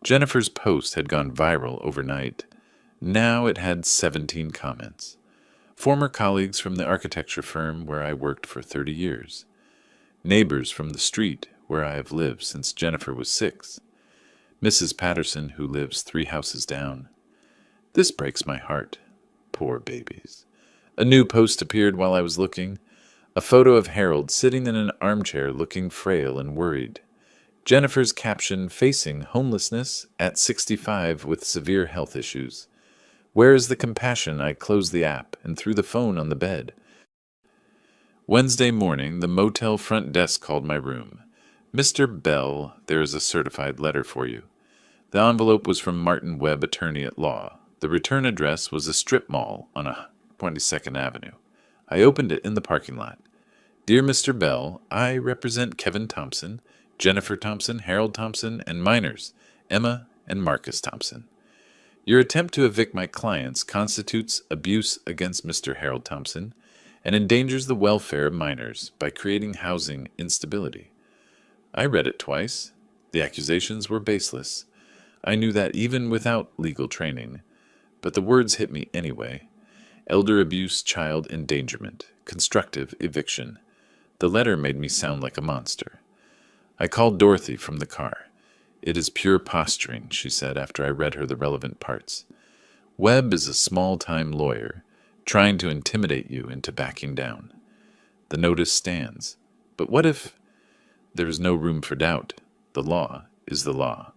Jennifer's post had gone viral overnight. Now it had 17 comments. Former colleagues from the architecture firm where I worked for 30 years. Neighbors from the street where I have lived since Jennifer was 6. Mrs. Patterson, who lives 3 houses down. This breaks my heart. Poor babies. A new post appeared while I was looking. A photo of Harold sitting in an armchair looking frail and worried. Jennifer's caption, facing homelessness at 65 with severe health issues. Where is the compassion? I closed the app and threw the phone on the bed. Wednesday morning, the motel front desk called my room. Mr. Bell, there is a certified letter for you. The envelope was from Martin Webb, attorney at law. The return address was a strip mall on 22nd Avenue. I opened it in the parking lot. Dear Mr. Bell, I represent Kevin Thompson, Jennifer Thompson, Harold Thompson, and minors, Emma and Marcus Thompson. Your attempt to evict my clients constitutes abuse against Mr. Harold Thompson and endangers the welfare of minors by creating housing instability. I read it twice. The accusations were baseless. I knew that even without legal training, but the words hit me anyway. Elder abuse, child endangerment, constructive eviction. The letter made me sound like a monster. I called Dorothy from the car. It is pure posturing, she said after I read her the relevant parts. Webb is a small-time lawyer, trying to intimidate you into backing down. The notice stands. But what if there is no room for doubt? The law is the law.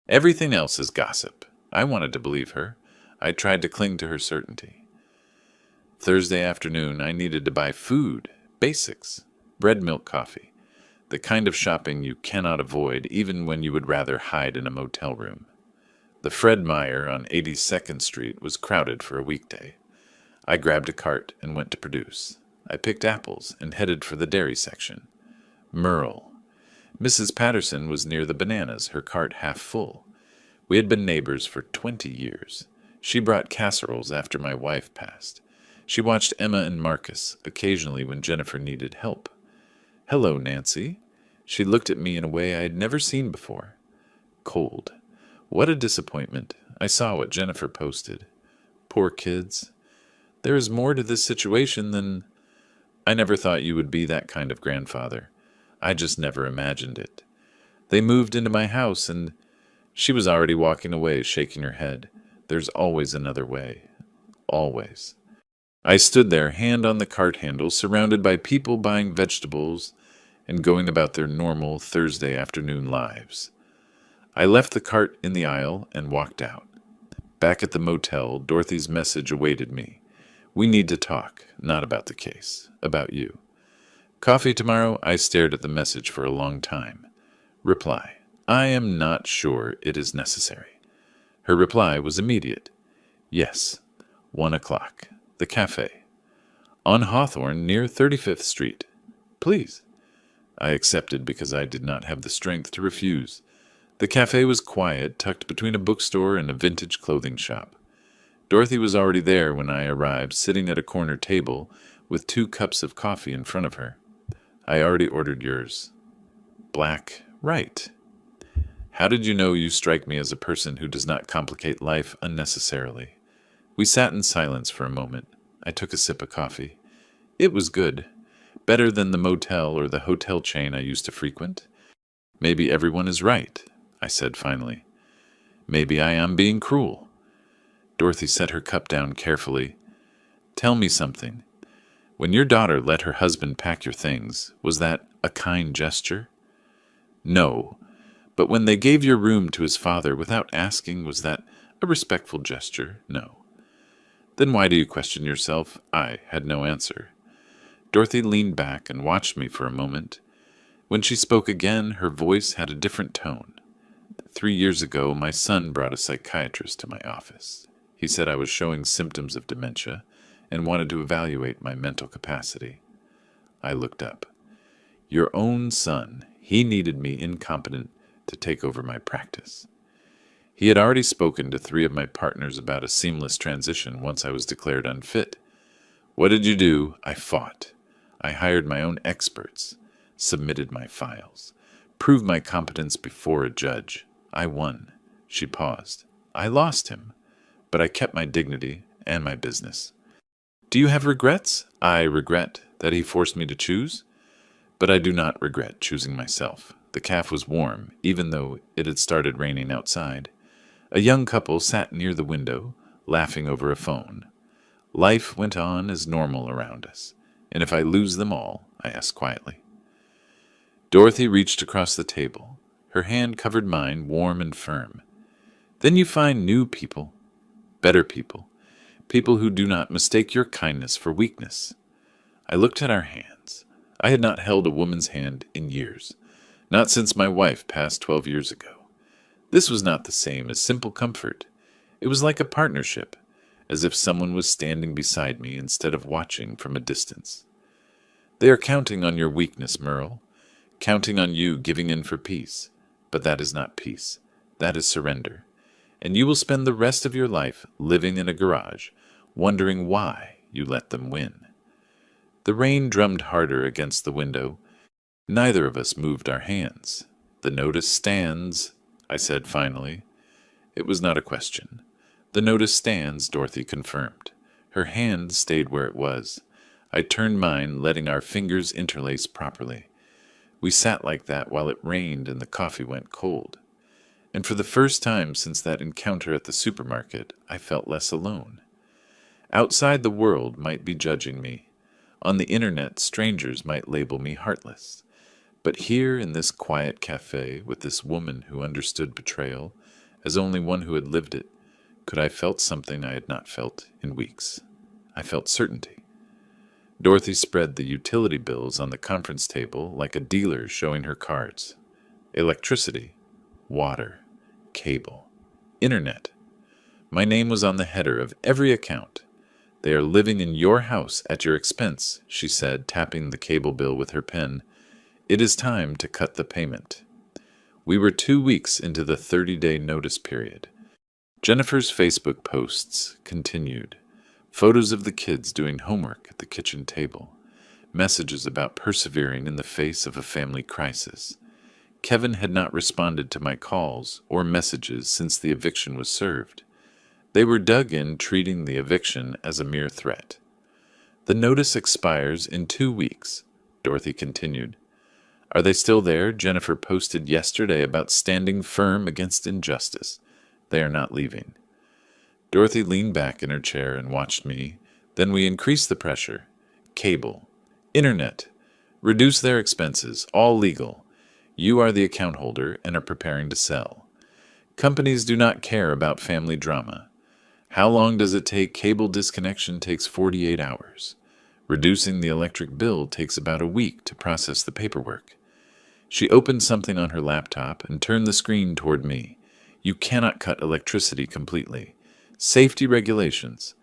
Everything else is gossip. I wanted to believe her. I tried to cling to her certainty. Thursday afternoon, I needed to buy food, basics, bread, milk, coffee. The kind of shopping you cannot avoid even when you would rather hide in a motel room. The Fred Meyer on 82nd Street was crowded for a weekday. I grabbed a cart and went to produce. I picked apples and headed for the dairy section. Merle. Mrs. Patterson was near the bananas, her cart half full. We had been neighbors for 20 years. She brought casseroles after my wife passed. She watched Emma and Marcus, occasionally when Jennifer needed help. Hello, Nancy. She looked at me in a way I had never seen before. Cold. What a disappointment. I saw what Jennifer posted. Poor kids. There is more to this situation than... I never thought you would be that kind of grandfather. I just never imagined it. They moved into my house and... She was already walking away, shaking her head. There's always another way. Always. I stood there, hand on the cart handle, surrounded by people buying vegetables and going about their normal Thursday afternoon lives. I left the cart in the aisle and walked out. Back at the motel, Dorothy's message awaited me. We need to talk, not about the case, about you. Coffee tomorrow? I stared at the message for a long time. Reply. I am not sure it is necessary. Her reply was immediate. Yes, 1 o'clock. The cafe. On Hawthorne, near 35th Street. Please. I accepted because I did not have the strength to refuse. The cafe was quiet, tucked between a bookstore and a vintage clothing shop. Dorothy was already there when I arrived, sitting at a corner table with 2 cups of coffee in front of her. I already ordered yours. Black. Right. How did you know? You strike me as a person who does not complicate life unnecessarily. We sat in silence for a moment. I took a sip of coffee. It was good. Better than the motel or the hotel chain I used to frequent. Maybe everyone is right, I said finally. Maybe I am being cruel. Dorothy set her cup down carefully. Tell me something. When your daughter let her husband pack your things, was that a kind gesture? No. But when they gave your room to his father without asking, was that a respectful gesture? No. Then why do you question yourself? I had no answer. Dorothy leaned back and watched me for a moment. When she spoke again, her voice had a different tone. 3 years ago, my son brought a psychiatrist to my office. He said I was showing symptoms of dementia and wanted to evaluate my mental capacity. I looked up. Your own son. He needed me incompetent to take over my practice. He had already spoken to 3 of my partners about a seamless transition once I was declared unfit. What did you do? I fought. I hired my own experts, submitted my files, proved my competence before a judge. I won. She paused. I lost him, but I kept my dignity and my business. Do you have regrets? I regret that he forced me to choose, but I do not regret choosing myself. The calf was warm, even though it had started raining outside. A young couple sat near the window, laughing over a phone. Life went on as normal around us. And if I lose them all? I asked quietly. Dorothy reached across the table. Her hand covered mine, warm and firm. Then you find new people, better people, people who do not mistake your kindness for weakness. I looked at our hands. I had not held a woman's hand in years, not since my wife passed 12 years ago. This was not the same as simple comfort. It was like a partnership, as if someone was standing beside me instead of watching from a distance. They are counting on your weakness, Merle, counting on you giving in for peace. But that is not peace. That is surrender. And you will spend the rest of your life living in a garage, wondering why you let them win. The rain drummed harder against the window. Neither of us moved our hands. The notice stands, I said finally. It was not a question. The notice stands, Dorothy confirmed. Her hand stayed where it was. I turned mine, letting our fingers interlace properly. We sat like that while it rained and the coffee went cold. And for the first time since that encounter at the supermarket, I felt less alone. Outside, the world might be judging me. On the internet, strangers might label me heartless. But here in this quiet cafe with this woman who understood betrayal, as only one who had lived it, could I felt something I had not felt in weeks. I felt certainty. Dorothy spread the utility bills on the conference table like a dealer showing her cards. Electricity, water, cable, internet. My name was on the header of every account. They are living in your house at your expense, she said, tapping the cable bill with her pen. It is time to cut the payment. We were 2 weeks into the 30-day notice period. Jennifer's Facebook posts continued. Photos of the kids doing homework at the kitchen table. Messages about persevering in the face of a family crisis. Kevin had not responded to my calls or messages since the eviction was served. They were dug in, treating the eviction as a mere threat. The notice expires in 2 weeks, Dorothy continued. Are they still there? Jennifer posted yesterday about standing firm against injustice. They are not leaving. Dorothy leaned back in her chair and watched me. Then we increased the pressure. Cable. Internet. Reduce their expenses. All legal. You are the account holder and are preparing to sell. Companies do not care about family drama. How long does it take? Cable disconnection takes 48 hours. Reducing the electric bill takes about a week to process the paperwork. She opened something on her laptop and turned the screen toward me. You cannot cut electricity completely. Safety regulations.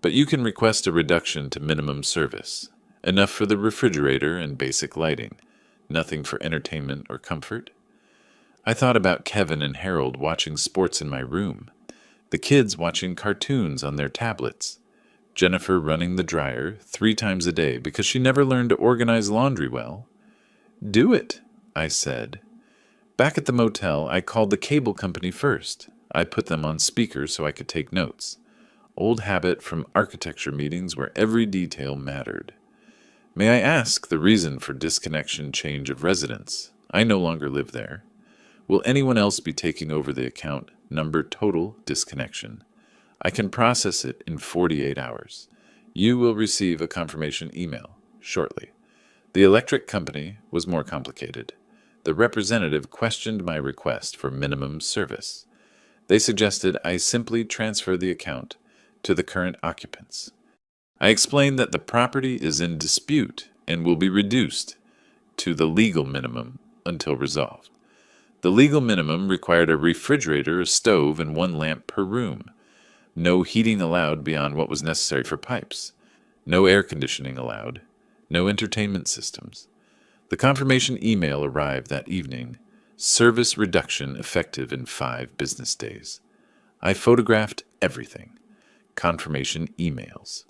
But you can request a reduction to minimum service. Enough for the refrigerator and basic lighting. Nothing for entertainment or comfort. I thought about Kevin and Harold watching sports in my room. The kids watching cartoons on their tablets. Jennifer running the dryer 3 times a day because she never learned to organize laundry well. Do it, I said. Back at the motel, I called the cable company first. I put them on speaker so I could take notes. Old habit from architecture meetings where every detail mattered. May I ask the reason for disconnection change of residence? I no longer live there. Will anyone else be taking over the account number total disconnection? I can process it in 48 hours. You will receive a confirmation email shortly. The electric company was more complicated. The representative questioned my request for minimum service. They suggested I simply transfer the account to the current occupants. I explained that the property is in dispute and will be reduced to the legal minimum until resolved. The legal minimum required a refrigerator, a stove, and 1 lamp per room. No heating allowed beyond what was necessary for pipes. No air conditioning allowed. No entertainment systems. The confirmation email arrived that evening. Service reduction effective in 5 business days. I photographed everything. Confirmation emails.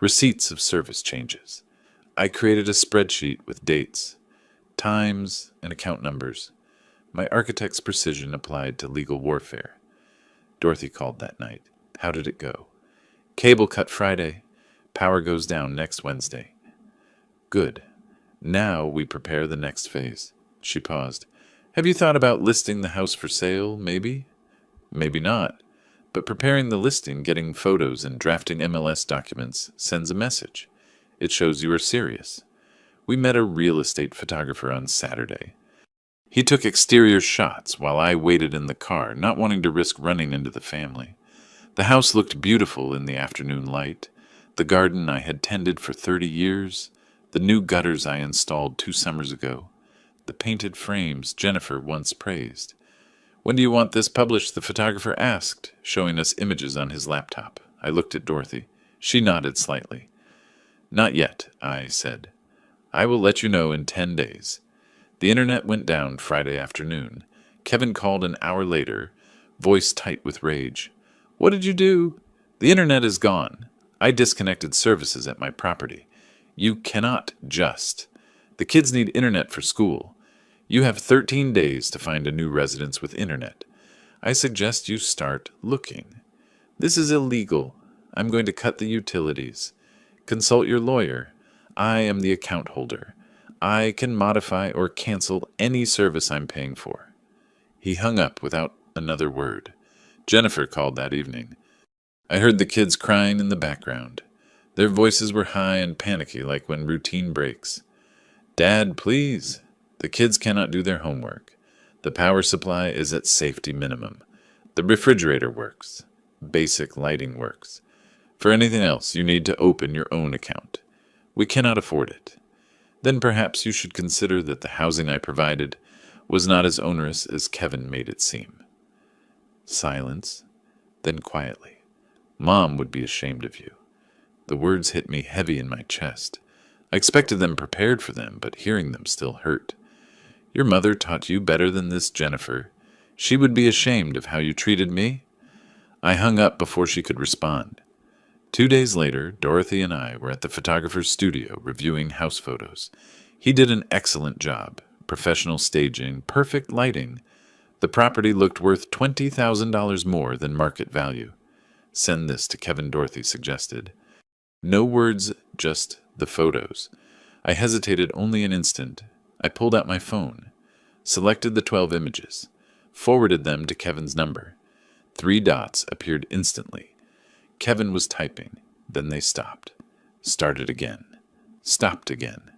Receipts of service changes. I created a spreadsheet with dates, times, and account numbers. My architect's precision applied to legal warfare. Dorothy called that night. How did it go? Cable cut Friday. Power goes down next Wednesday. Good. Now we prepare the next phase. She paused. Have you thought about listing the house for sale, maybe? Maybe not. But preparing the listing, getting photos, and drafting MLS documents sends a message. It shows you are serious. We met a real estate photographer on Saturday. He took exterior shots while I waited in the car, not wanting to risk running into the family. The house looked beautiful in the afternoon light. The garden I had tended for 30 years. The new gutters I installed 2 summers ago. The painted frames Jennifer once praised. When do you want this published? The photographer asked, showing us images on his laptop. I looked at Dorothy. She nodded slightly. Not yet, I said. I will let you know in 10 days. The internet went down Friday afternoon. Kevin called an hour later, voice tight with rage. What did you do? The internet is gone. I disconnected services at my property. You cannot just. The kids need internet for school. You have 13 days to find a new residence with internet. I suggest you start looking. This is illegal. I'm going to cut the utilities. Consult your lawyer. I am the account holder. I can modify or cancel any service I'm paying for. He hung up without another word. Jennifer called that evening. I heard the kids crying in the background. Their voices were high and panicky like when routine breaks. Dad, please. The kids cannot do their homework. The power supply is at safety minimum. The refrigerator works. Basic lighting works. For anything else, you need to open your own account. We cannot afford it. Then perhaps you should consider that the housing I provided was not as onerous as Kevin made it seem. Silence, then quietly. Mom would be ashamed of you. The words hit me heavy in my chest. I expected them prepared for them, but hearing them still hurt. Your mother taught you better than this, Jennifer. She would be ashamed of how you treated me. I hung up before she could respond. 2 days later, Dorothy and I were at the photographer's studio reviewing house photos. He did an excellent job. Professional staging, perfect lighting. The property looked worth $20,000 more than market value. Send this to Kevin, Dorothy suggested. No words, just the photos. I hesitated only an instant. I pulled out my phone, selected the 12 images, forwarded them to Kevin's number. 3 dots appeared instantly. Kevin was typing. Then they stopped. Started again. Stopped again.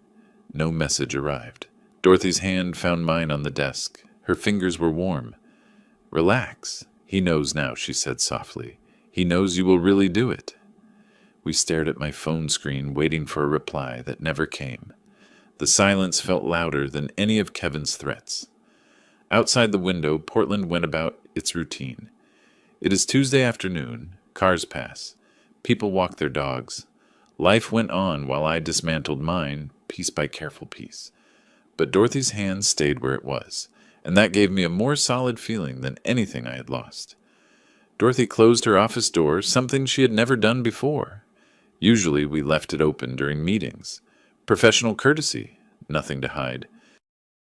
No message arrived. Dorothy's hand found mine on the desk. Her fingers were warm. Relax. He knows now, she said softly. He knows you will really do it. We stared at my phone screen, waiting for a reply that never came. The silence felt louder than any of Kevin's threats. Outside the window, Portland went about its routine. It is Tuesday afternoon. Cars pass. People walk their dogs. Life went on while I dismantled mine, piece by careful piece. But Dorothy's hand stayed where it was, and that gave me a more solid feeling than anything I had lost. Dorothy closed her office door, something she had never done before. Usually we left it open during meetings. Professional courtesy, nothing to hide.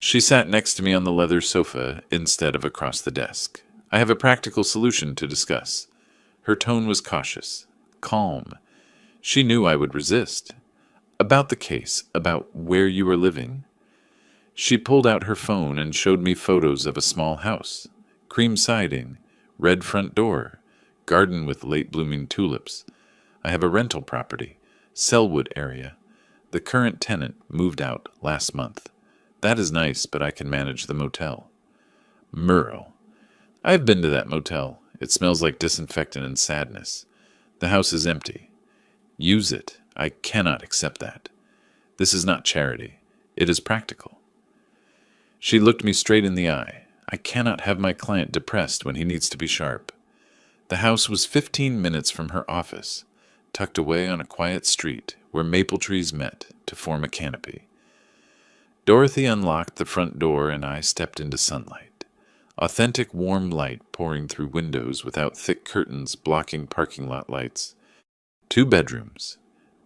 She sat next to me on the leather sofa instead of across the desk. I have a practical solution to discuss. Her tone was cautious, calm. She knew I would resist. About the case, about where you were living. She pulled out her phone and showed me photos of a small house. Cream siding, red front door, garden with late-blooming tulips. I have a rental property, Selwood area. The current tenant moved out last month. That is nice, but I can manage the motel. Merle. I've been to that motel. It smells like disinfectant and sadness. The house is empty. Use it. I cannot accept that. This is not charity. It is practical. She looked me straight in the eye. I cannot have my client depressed when he needs to be sharp. The house was 15 minutes from her office, tucked away on a quiet street where maple trees met to form a canopy. Dorothy unlocked the front door and I stepped into sunlight. Authentic warm light pouring through windows without thick curtains blocking parking lot lights. 2 bedrooms.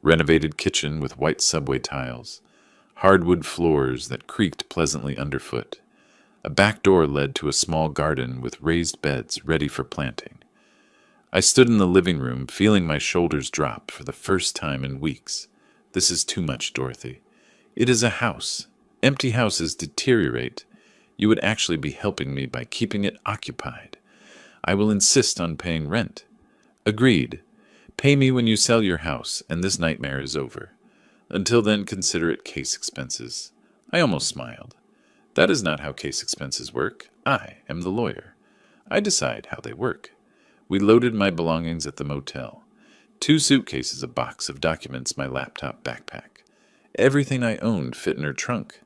Renovated kitchen with white subway tiles. Hardwood floors that creaked pleasantly underfoot. A back door led to a small garden with raised beds ready for planting. I stood in the living room, feeling my shoulders drop for the first time in weeks. This is too much, Dorothy. It is a house. Empty houses deteriorate. You would actually be helping me by keeping it occupied. I will insist on paying rent. Agreed. Pay me when you sell your house, and this nightmare is over. Until then, consider it case expenses. I almost smiled. That is not how case expenses work. I am the lawyer. I decide how they work. We loaded my belongings at the motel. 2 suitcases, a box of documents, my laptop, backpack. Everything I owned fit in her trunk.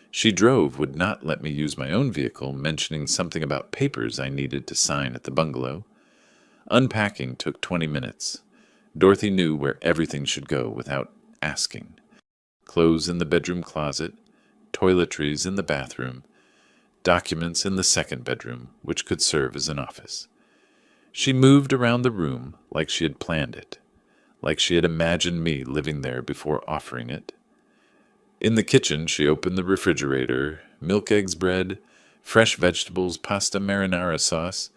She drove, would not let me use my own vehicle, mentioning something about papers I needed to sign at the bungalow. Unpacking took 20 minutes. Dorothy knew where everything should go without asking. Clothes in the bedroom closet, toiletries in the bathroom, documents in the second bedroom, which could serve as an office. She moved around the room like she had planned it, like she had imagined me living there before offering it. In the kitchen, she opened the refrigerator, milk, eggs, bread, fresh vegetables, pasta marinara sauce.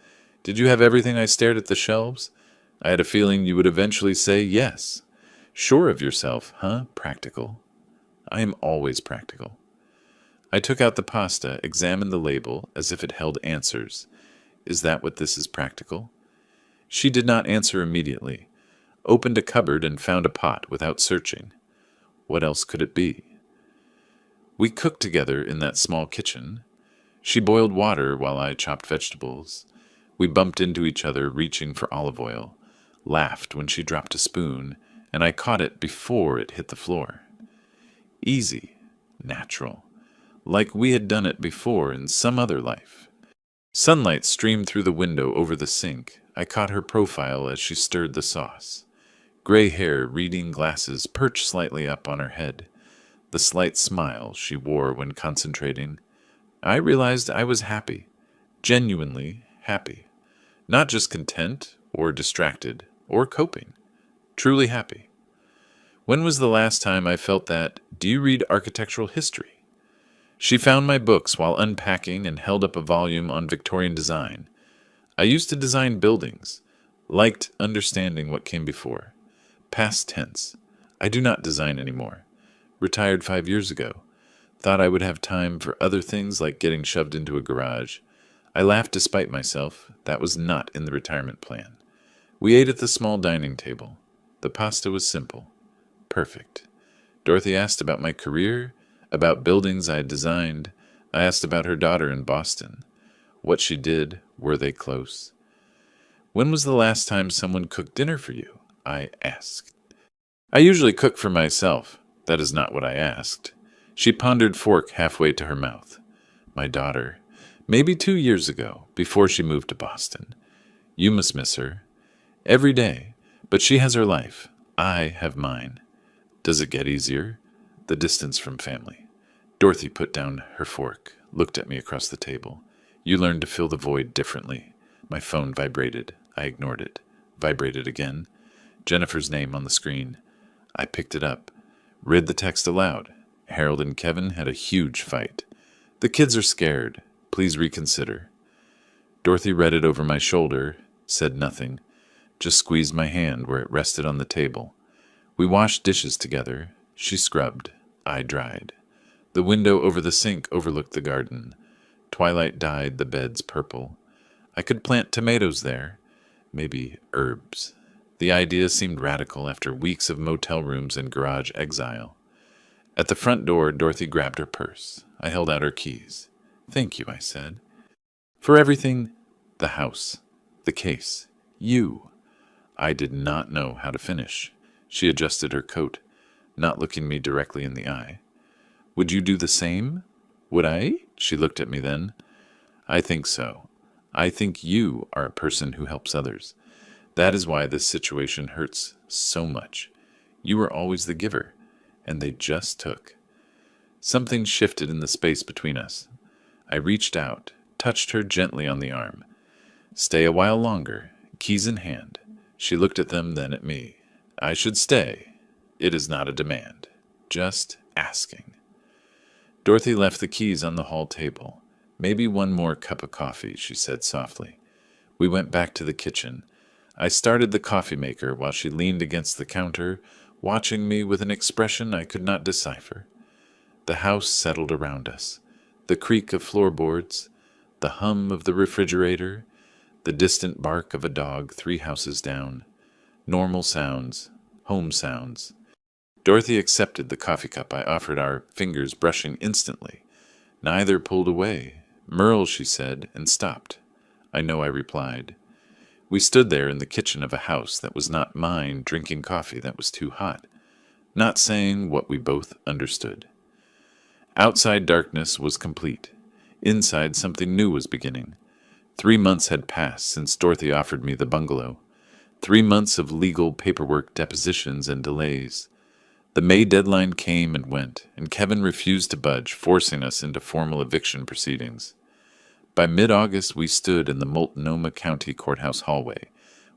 Did you have everything? I stared at the shelves. I had a feeling you would eventually say yes. Sure of yourself, huh? Practical. I am always practical. I took out the pasta, examined the label as if it held answers. Is that what this is, practical? She did not answer immediately. Opened a cupboard and found a pot without searching. What else could it be? We cooked together in that small kitchen. She boiled water while I chopped vegetables. We bumped into each other, reaching for olive oil, laughed when she dropped a spoon, and I caught it before it hit the floor. Easy, natural, like we had done it before in some other life. Sunlight streamed through the window over the sink. I caught her profile as she stirred the sauce. Gray hair, reading glasses perched slightly up on her head. The slight smile she wore when concentrating. I realized I was happy, genuinely happy. Not just content, or distracted, or coping. Truly happy. When was the last time I felt that? Do you read architectural history? She found my books while unpacking and held up a volume on Victorian design. I used to design buildings. Liked understanding what came before. Past tense. I do not design anymore. Retired 5 years ago. Thought I would have time for other things like getting shoved into a garage. I laughed despite myself. That was not in the retirement plan. We ate at the small dining table. The pasta was simple. Perfect. Dorothy asked about my career, about buildings I had designed. I asked about her daughter in Boston. What she did, were they close? When was the last time someone cooked dinner for you? I asked. I usually cook for myself. That is not what I asked. She pondered fork halfway to her mouth. My daughter. Maybe 2 years ago, before she moved to Boston. You must miss her. Every day. But she has her life. I have mine. Does it get easier? The distance from family. Dorothy put down her fork, looked at me across the table. You learned to fill the void differently. My phone vibrated. I ignored it. Vibrated again. Jennifer's name on the screen. I picked it up. Read the text aloud. Harold and Kevin had a huge fight. The kids are scared. Please reconsider. Dorothy read it over my shoulder, said nothing, just squeezed my hand where it rested on the table. We washed dishes together. She scrubbed. I dried. The window over the sink overlooked the garden. Twilight dyed the beds purple. I could plant tomatoes there. Maybe herbs. The idea seemed radical after weeks of motel rooms and garage exile. At the front door, Dorothy grabbed her purse. I held out her keys. Thank you, I said. For everything, the house, the case, you. I did not know how to finish. She adjusted her coat, not looking me directly in the eye. Would you do the same? Would I? She looked at me then. I think so. I think you are a person who helps others. That is why this situation hurts so much. You were always the giver, and they just took. Something shifted in the space between us. I reached out, touched her gently on the arm. "Stay a while longer, keys in hand." She looked at them, then at me. "I should stay. It is not a demand. Just asking." Dorothy left the keys on the hall table. "Maybe one more cup of coffee," she said softly. We went back to the kitchen. I started the coffee maker while she leaned against the counter, watching me with an expression I could not decipher. The house settled around us. The creak of floorboards, the hum of the refrigerator, the distant bark of a dog 3 houses down. Normal sounds, home sounds. Dorothy accepted the coffee cup I offered, our fingers brushing instantly. Neither pulled away. "Merle," she said, and stopped. "I know," I replied. We stood there in the kitchen of a house that was not mine, drinking coffee that was too hot, not saying what we both understood. Outside darkness was complete. Inside something new was beginning. 3 months had passed since Dorothy offered me the bungalow. 3 months of legal paperwork, depositions, and delays. The May deadline came and went, and Kevin refused to budge, forcing us into formal eviction proceedings. By mid-August, we stood in the Multnomah County Courthouse hallway,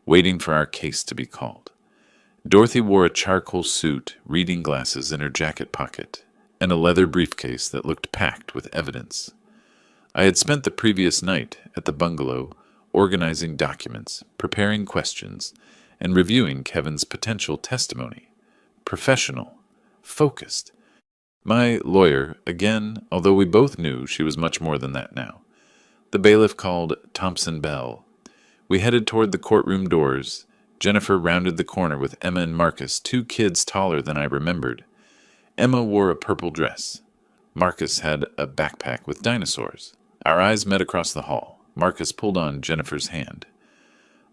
waiting for our case to be called. Dorothy wore a charcoal suit, reading glasses in her jacket pocket, and a leather briefcase that looked packed with evidence. I had spent the previous night at the bungalow organizing documents, preparing questions, and reviewing Kevin's potential testimony. Professional, focused. My lawyer, again, although we both knew she was much more than that now. The bailiff called Thompson Bell. We headed toward the courtroom doors. Jennifer rounded the corner with Emma and Marcus, 2 kids taller than I remembered. Emma wore a purple dress. Marcus had a backpack with dinosaurs. Our eyes met across the hall. Marcus pulled on Jennifer's hand.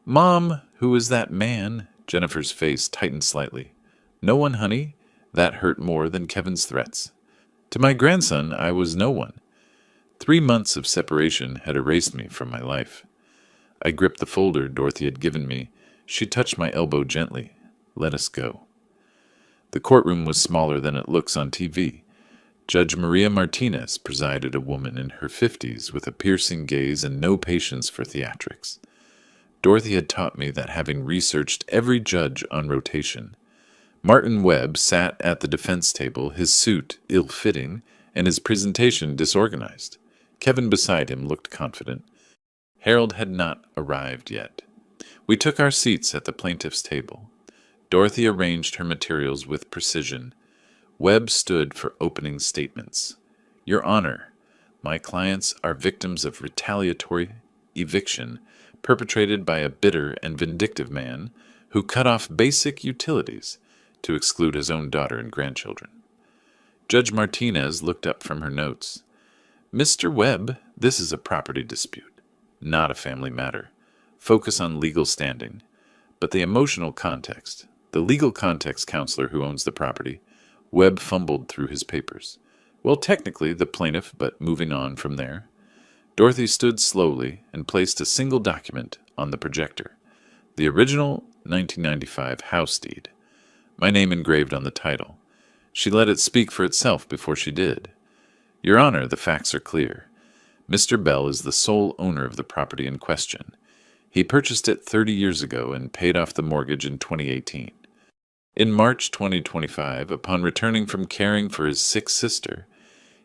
"Mom, who is that man?" Jennifer's face tightened slightly. "No one, honey." That hurt more than Kevin's threats. To my grandson, I was no one. 3 months of separation had erased me from my life. I gripped the folder Dorothy had given me. She touched my elbow gently. "Let us go." The courtroom was smaller than it looks on TV. Judge Maria Martinez presided, a woman in her 50s with a piercing gaze and no patience for theatrics. Dorothy had taught me that, having researched every judge on rotation. Martin Webb sat at the defense table, his suit ill-fitting and his presentation disorganized. Kevin beside him looked confident. Harold had not arrived yet. We took our seats at the plaintiff's table. Dorothy arranged her materials with precision. Webb stood for opening statements. "Your Honor, my clients are victims of retaliatory eviction perpetrated by a bitter and vindictive man who cut off basic utilities to exclude his own daughter and grandchildren." Judge Martinez looked up from her notes. "Mr. Webb, this is a property dispute, not a family matter. Focus on legal standing. But the emotional context, the legal context counselor who owns the property." Webb fumbled through his papers. "Well, technically the plaintiff, but moving on from there." Dorothy stood slowly and placed a single document on the projector. The original 1995 house deed. My name engraved on the title. She let it speak for itself before she did. "Your Honor, the facts are clear. Mr. Bell is the sole owner of the property in question. He purchased it 30 years ago and paid off the mortgage in 2018. In March 2025, upon returning from caring for his sick sister,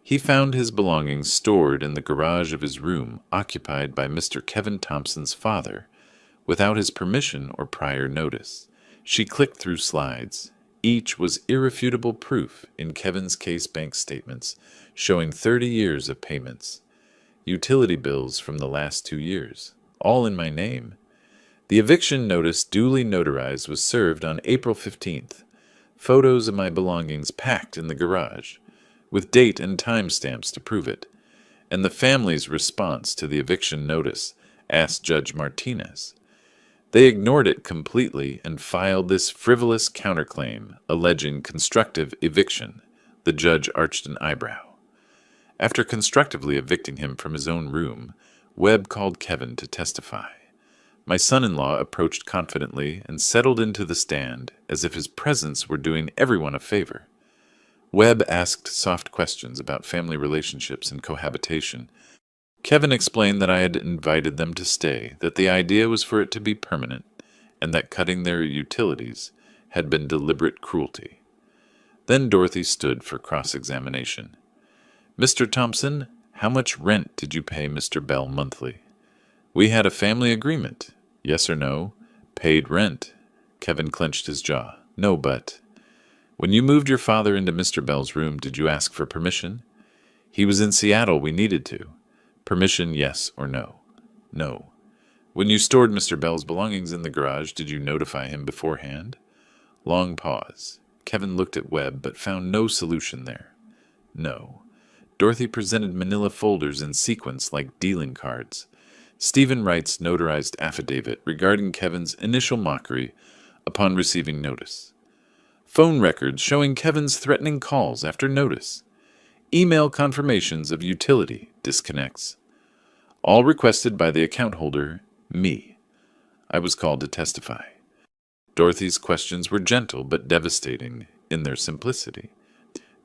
he found his belongings stored in the garage of his room occupied by Mr. Kevin Thompson's father, without his permission or prior notice." She clicked through slides. Each was irrefutable proof in Kevin's case bank statements, showing 30 years of payments. Utility bills from the last 2 years, all in my name. The eviction notice, duly notarized, was served on April 15th. Photos of my belongings packed in the garage, with date and time stamps to prove it. And the family's response to the eviction notice, asked Judge Martinez. They ignored it completely and filed this frivolous counterclaim alleging constructive eviction. The judge arched an eyebrow. After constructively evicting him from his own room, Webb called Kevin to testify. My son-in-law approached confidently and settled into the stand as if his presence were doing everyone a favor. Webb asked soft questions about family relationships and cohabitation. Kevin explained that I had invited them to stay, that the idea was for it to be permanent, and that cutting their utilities had been deliberate cruelty. Then Dorothy stood for cross-examination. "Mr. Thompson, how much rent did you pay Mr. Bell monthly?" "We had a family agreement. Yes or no?" "Paid rent." Kevin clenched his jaw. "No, but—" "When you moved your father into Mr. Bell's room, did you ask for permission?" "He was in Seattle. We needed to." "Permission, yes or no?" "No." "When you stored Mr. Bell's belongings in the garage, did you notify him beforehand?" Long pause. Kevin looked at Webb, but found no solution there. "No." Dorothy presented manila folders in sequence like dealing cards. Stephen Wright's notarized affidavit regarding Kevin's initial mockery upon receiving notice. Phone records showing Kevin's threatening calls after notice. Email confirmations of utility disconnects. All requested by the account holder, me. I was called to testify. Dorothy's questions were gentle but devastating in their simplicity.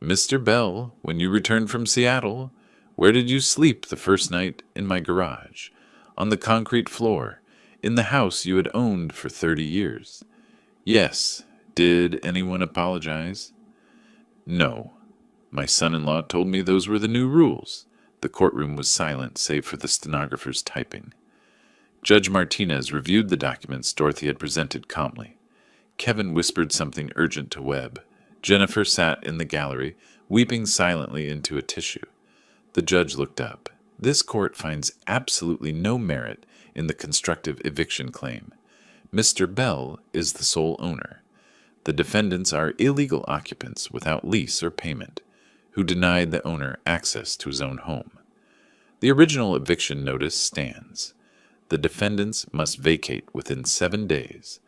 "Mr. Bell, when you returned from Seattle, where did you sleep the first night?" "In my garage. On the concrete floor. In the house you had owned for 30 years. "Yes. Did anyone apologize?" "No. My son-in-law told me those were the new rules." The courtroom was silent, save for the stenographer's typing. Judge Martinez reviewed the documents Dorothy had presented calmly. Kevin whispered something urgent to Webb. Jennifer sat in the gallery, weeping silently into a tissue. The judge looked up. "This court finds absolutely no merit in the constructive eviction claim. Mr. Bell is the sole owner. The defendants are illegal occupants without lease or payment, who denied the owner access to his own home. The original eviction notice stands. The defendants must vacate within 7 days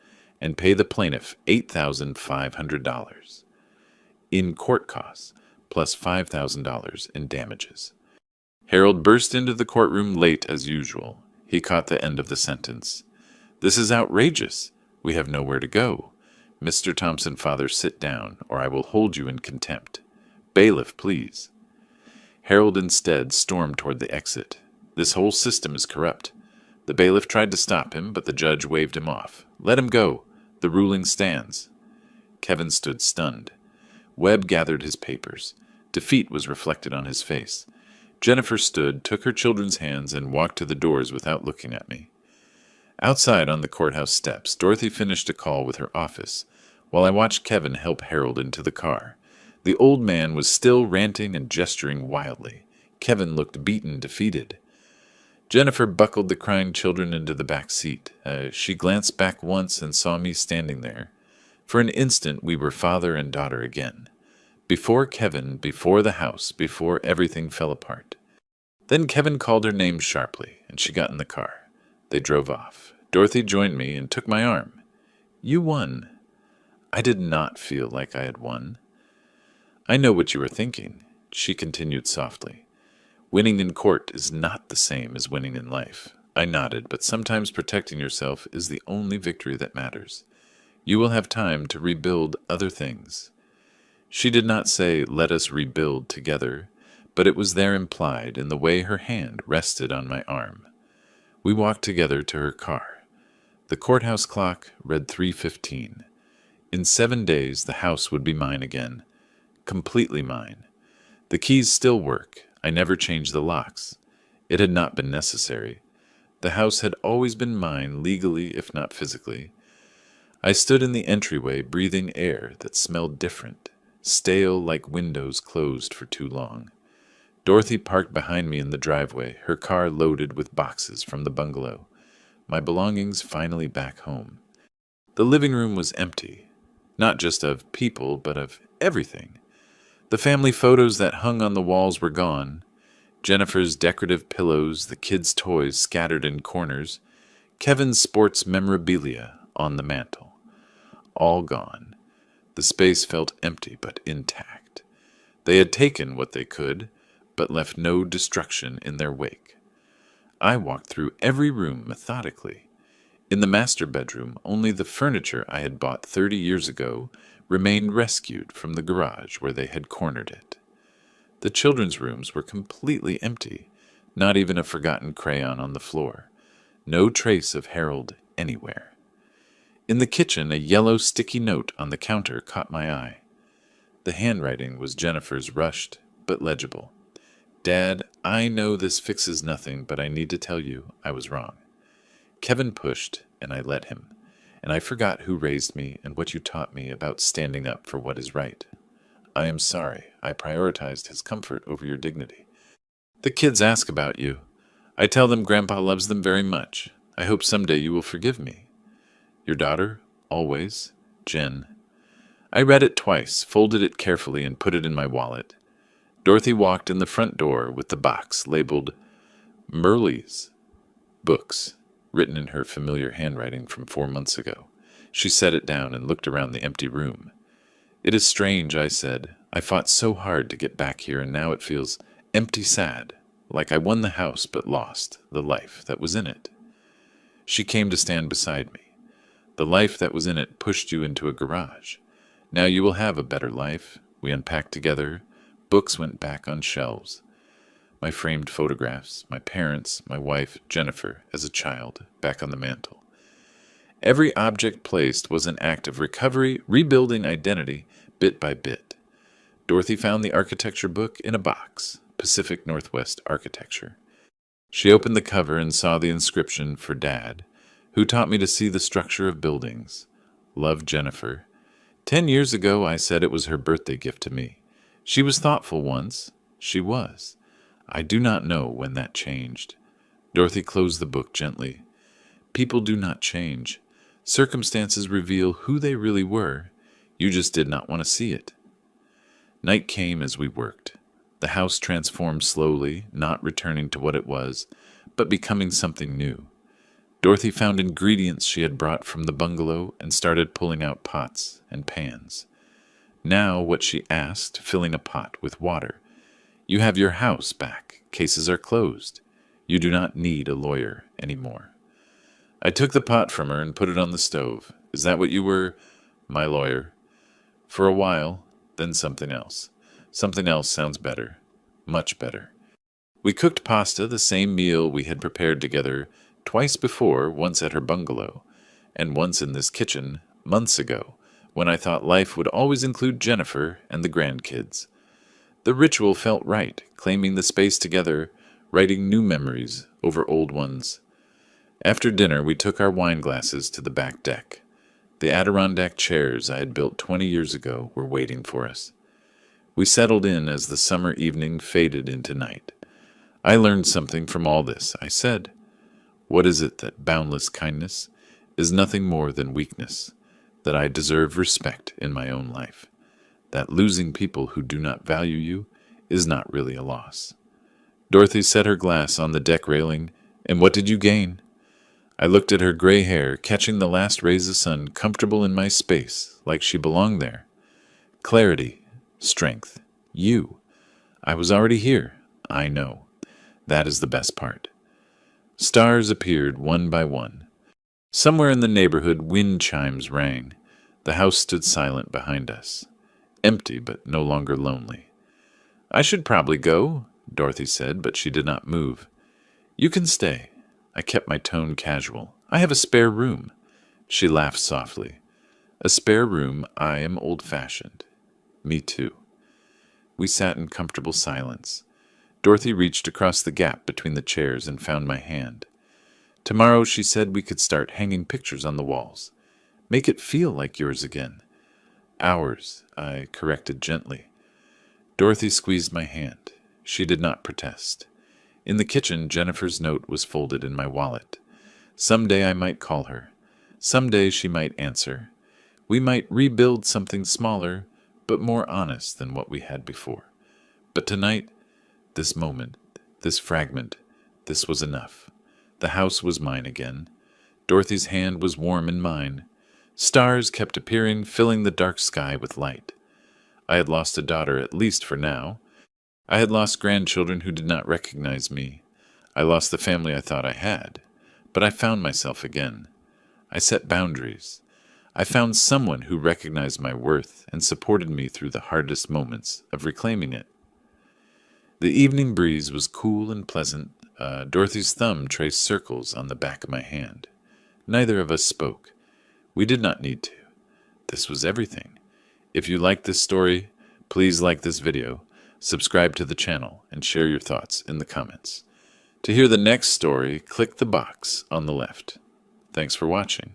and pay the plaintiff $8,500 in court costs, plus $5,000 in damages." Harold burst into the courtroom late as usual. He caught the end of the sentence. "This is outrageous. We have nowhere to go. Mr. Thompson, father, sit down, or I will hold you in contempt. Bailiff, please." Harold instead stormed toward the exit. "This whole system is corrupt." The bailiff tried to stop him, but the judge waved him off. "Let him go. The ruling stands." Kevin stood stunned. Webb gathered his papers. Defeat was reflected on his face. Jennifer stood, took her children's hands, and walked to the doors without looking at me. Outside on the courthouse steps, Dorothy finished a call with her office, while I watched Kevin help Harold into the car. The old man was still ranting and gesturing wildly. Kevin looked beaten, defeated. Jennifer buckled the crying children into the back seat. She glanced back once and saw me standing there. For an instant we were father and daughter again. Before Kevin, before the house, before everything fell apart. Then Kevin called her name sharply, and she got in the car. They drove off. Dorothy joined me and took my arm. "You won." I did not feel like I had won. "I know what you are thinking," she continued softly. "Winning in court is not the same as winning in life." I nodded, but sometimes protecting yourself is the only victory that matters. You will have time to rebuild other things. She did not say, "Let us rebuild together," but it was there implied in the way her hand rested on my arm. We walked together to her car. The courthouse clock read 3:15. In 7 days the house would be mine again. Completely mine. The keys still work. I never changed the locks. It had not been necessary. The house had always been mine, legally if not physically. I stood in the entryway, breathing air that smelled different, stale like windows closed for too long. Dorothy parked behind me in the driveway, her car loaded with boxes from the bungalow. My belongings finally back home. The living room was empty, not just of people, but of everything. The family photos that hung on the walls were gone. Jennifer's decorative pillows, the kids' toys scattered in corners, Kevin's sports memorabilia on the mantel. All gone. The space felt empty but intact. They had taken what they could, but left no destruction in their wake. I walked through every room methodically. In the master bedroom, only the furniture I had bought 30 years ago remained rescued from the garage where they had cornered it. The children's rooms were completely empty. Not even a forgotten crayon on the floor. No trace of Harold anywhere. In the kitchen, a yellow sticky note on the counter caught my eye. The handwriting was Jennifer's, rushed but legible. Dad, I know this fixes nothing, but I need to tell you I was wrong. Kevin pushed, and I let him. And I forgot who raised me and what you taught me about standing up for what is right. I am sorry. I prioritized his comfort over your dignity. The kids ask about you. I tell them Grandpa loves them very much. I hope someday you will forgive me. Your daughter, always, Jen. I read it twice, folded it carefully, and put it in my wallet. Dorothy walked in the front door with the box labeled Merle's Books, written in her familiar handwriting from 4 months ago. She set it down and looked around the empty room. It is strange, I said. I fought so hard to get back here, and now it feels empty sad, like I won the house but lost the life that was in it. She came to stand beside me. The life that was in it pushed you into a garage. Now you will have a better life. We unpacked together. Books went back on shelves. My framed photographs, my parents, my wife, Jennifer, as a child, back on the mantel. Every object placed was an act of recovery, rebuilding identity, bit by bit. Dorothy found the architecture book in a box, Pacific Northwest Architecture. She opened the cover and saw the inscription for Dad, who taught me to see the structure of buildings. Love, Jennifer. 10 years ago, I said it was her birthday gift to me. She was thoughtful once. She was. I do not know when that changed. Dorothy closed the book gently. People do not change. Circumstances reveal who they really were. You just did not want to see it. Night came as we worked. The house transformed slowly, not returning to what it was, but becoming something new. Dorothy found ingredients she had brought from the bungalow and started pulling out pots and pans. Now what she asked, filling a pot with water. You have your house back. Cases are closed. You do not need a lawyer anymore. I took the pot from her and put it on the stove. Is that what you were? My lawyer. For a while, then something else. Something else sounds better. Much better. We cooked pasta, the same meal we had prepared together twice before, once at her bungalow, and once in this kitchen, months ago, when I thought life would always include Jennifer and the grandkids. The ritual felt right, claiming the space together, writing new memories over old ones. After dinner, we took our wine glasses to the back deck. The Adirondack chairs I had built 20 years ago were waiting for us. We settled in as the summer evening faded into night. I learned something from all this, I said. What is it that boundless kindness is nothing more than weakness, that I deserve respect in my own life, that losing people who do not value you is not really a loss. Dorothy set her glass on the deck railing, and what did you gain? I looked at her gray hair, catching the last rays of sun, comfortable in my space, like she belonged there. Clarity, strength, you. I was already here, I know. That is the best part. Stars appeared one by one. Somewhere in the neighborhood, wind chimes rang. The house stood silent behind us, empty but no longer lonely. I should probably go, Dorothy said, but she did not move. You can stay. I kept my tone casual. I have a spare room. She laughed softly. A spare room. I am old-fashioned. Me too. We sat in comfortable silence. Dorothy reached across the gap between the chairs and found my hand. Tomorrow, she said, we could start hanging pictures on the walls. Make it feel like yours again. Ours, I corrected gently. Dorothy squeezed my hand. She did not protest. In the kitchen, Jennifer's note was folded in my wallet. Someday I might call her. Someday she might answer. We might rebuild something smaller, but more honest than what we had before. But tonight, this moment, this fragment, this was enough. The house was mine again. Dorothy's hand was warm in mine. Stars kept appearing, filling the dark sky with light. I had lost a daughter, at least for now. I had lost grandchildren who did not recognize me. I lost the family I thought I had. But I found myself again. I set boundaries. I found someone who recognized my worth and supported me through the hardest moments of reclaiming it. The evening breeze was cool and pleasant. Dorothy's thumb traced circles on the back of my hand. Neither of us spoke. We did not need to. This was everything. If you like this story, please like this video, subscribe to the channel, and share your thoughts in the comments. To hear the next story, click the box on the left. Thanks for watching.